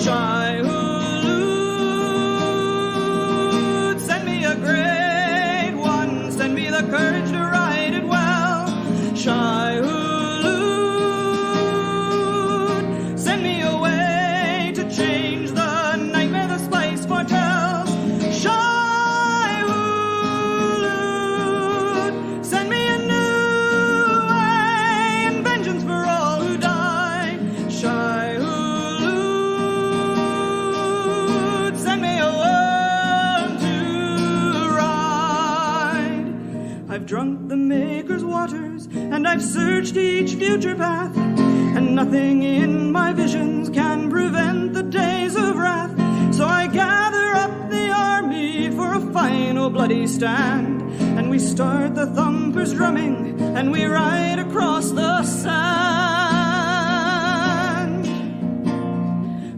Shai-Hulud, send me a great one, send me the courage to ride it well. Shai-Hulud, send me a way to change the nightmare the spice foretells. Shai-Hulud, send me a new way and vengeance for all who die. Shai-Hulud, send me a worm to ride. I've drunk the Maker's waters and I've searched each future path, and nothing in my visions can prevent the days of wrath. So I gather up the army for a final bloody stand, and we start the thumpers drumming and we ride across the sand.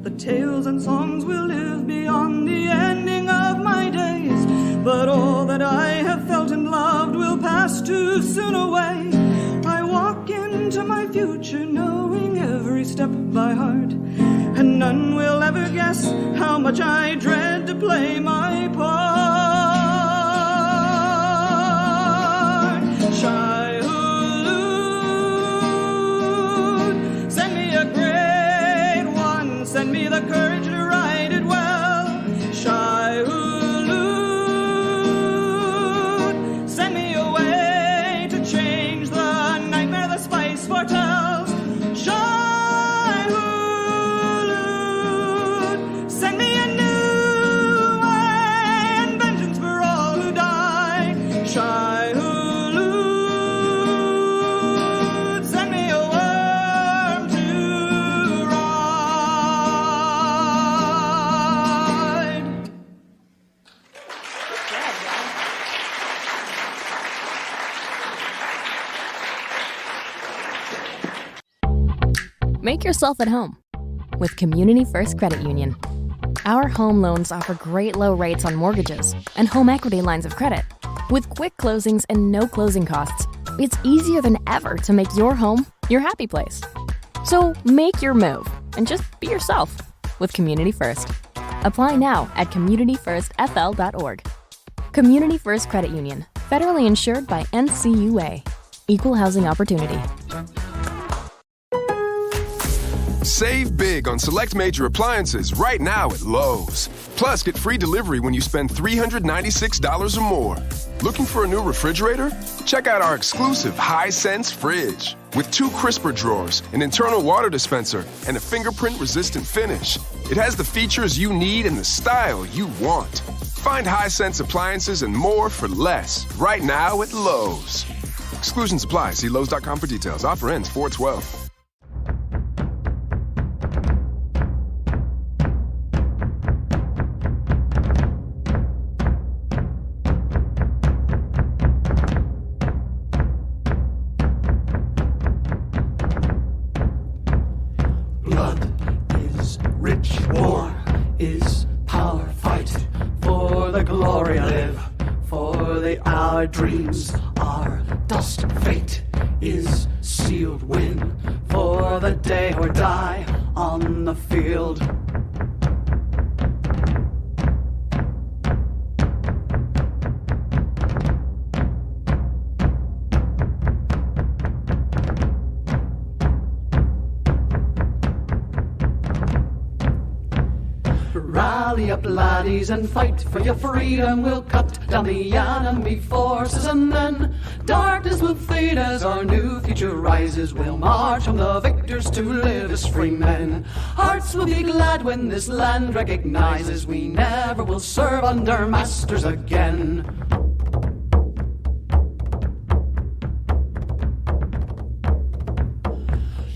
The tales and songs will live beyond the ending of my days, but all that I have felt and loved will pass too soon away. I walk into my future knowing every step by heart, and none will ever guess how much I dread to play my part. Shai-Hulud, send me a great one, send me the courage to ride it well. Shai-Hulud, send me a way to change the nightmare the spice foretells. Shai-Hulud, send me a new way and vengeance for all who die. Shai-Hulud, send me a worm to ride. Make yourself at home with Community First Credit Union. Our home loans offer great low rates on mortgages and home equity lines of credit. With quick closings and no closing costs, it's easier than ever to make your home your happy place. So make your move and just be yourself with Community First. Apply now at communityfirstfl.org. Community First Credit Union, federally insured by NCUA. Equal housing opportunity. Save big on select major appliances right now at Lowe's. Plus, get free delivery when you spend $396 or more. Looking for a new refrigerator? Check out our exclusive Hisense fridge. With 2 crisper drawers, an internal water dispenser, and a fingerprint-resistant finish. It has the features you need and the style you want. Find Hisense appliances and more for less right now at Lowe's. Exclusions apply. See Lowe's.com for details. Offer ends 4/12. Our dreams are dust fate is sealed. Win for the day or die on the field. Rally up, laddies, and fight for your freedom. We'll cut down the enemy forces, and then darkness will fade as our new future rises. We'll march on the victors to live as free men. Hearts will be glad when this land recognizes we never will serve under masters again.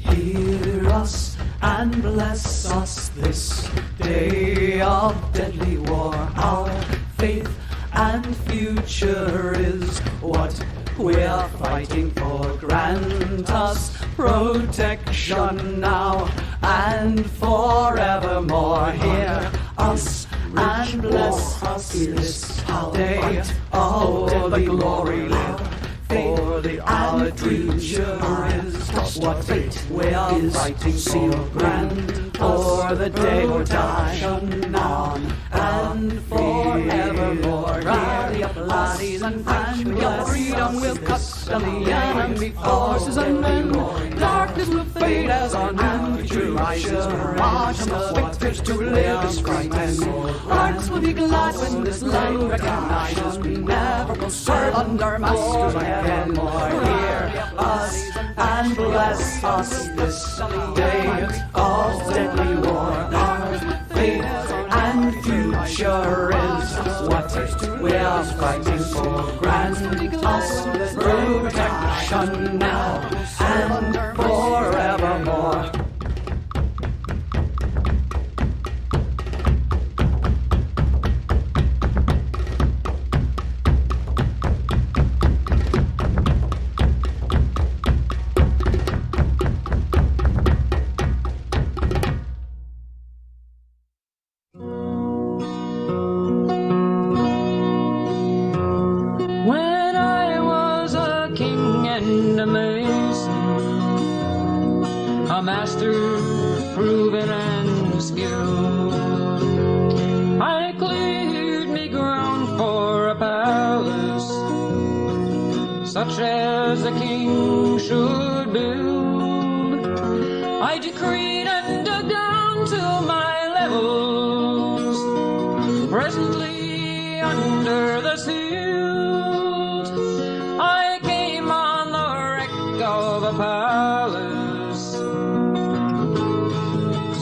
Hear us and bless us this day of deadly war. Our faith and future is what we're fighting for. Grant us protection now and forevermore. Hear us and bless us this day of deadly glory. For the our future is what fate we are fighting for. Grant for the day or die on and forevermore. Rally up, laddies, and fight for your freedom. We'll cut down the enemy forces, and then darkness will fade as our new future rises. March on the victors to live as free men. Hearts will be glad when this land recognizes we never will serve under masters again. Hear us and bless us this day of deadly war. Our faith and future is what we are fighting for. Grant us protection now and forevermore. Such as a king should build. I decreed and dug down to my levels, presently under the silt I came on the wreck of a palace,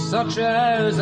such as a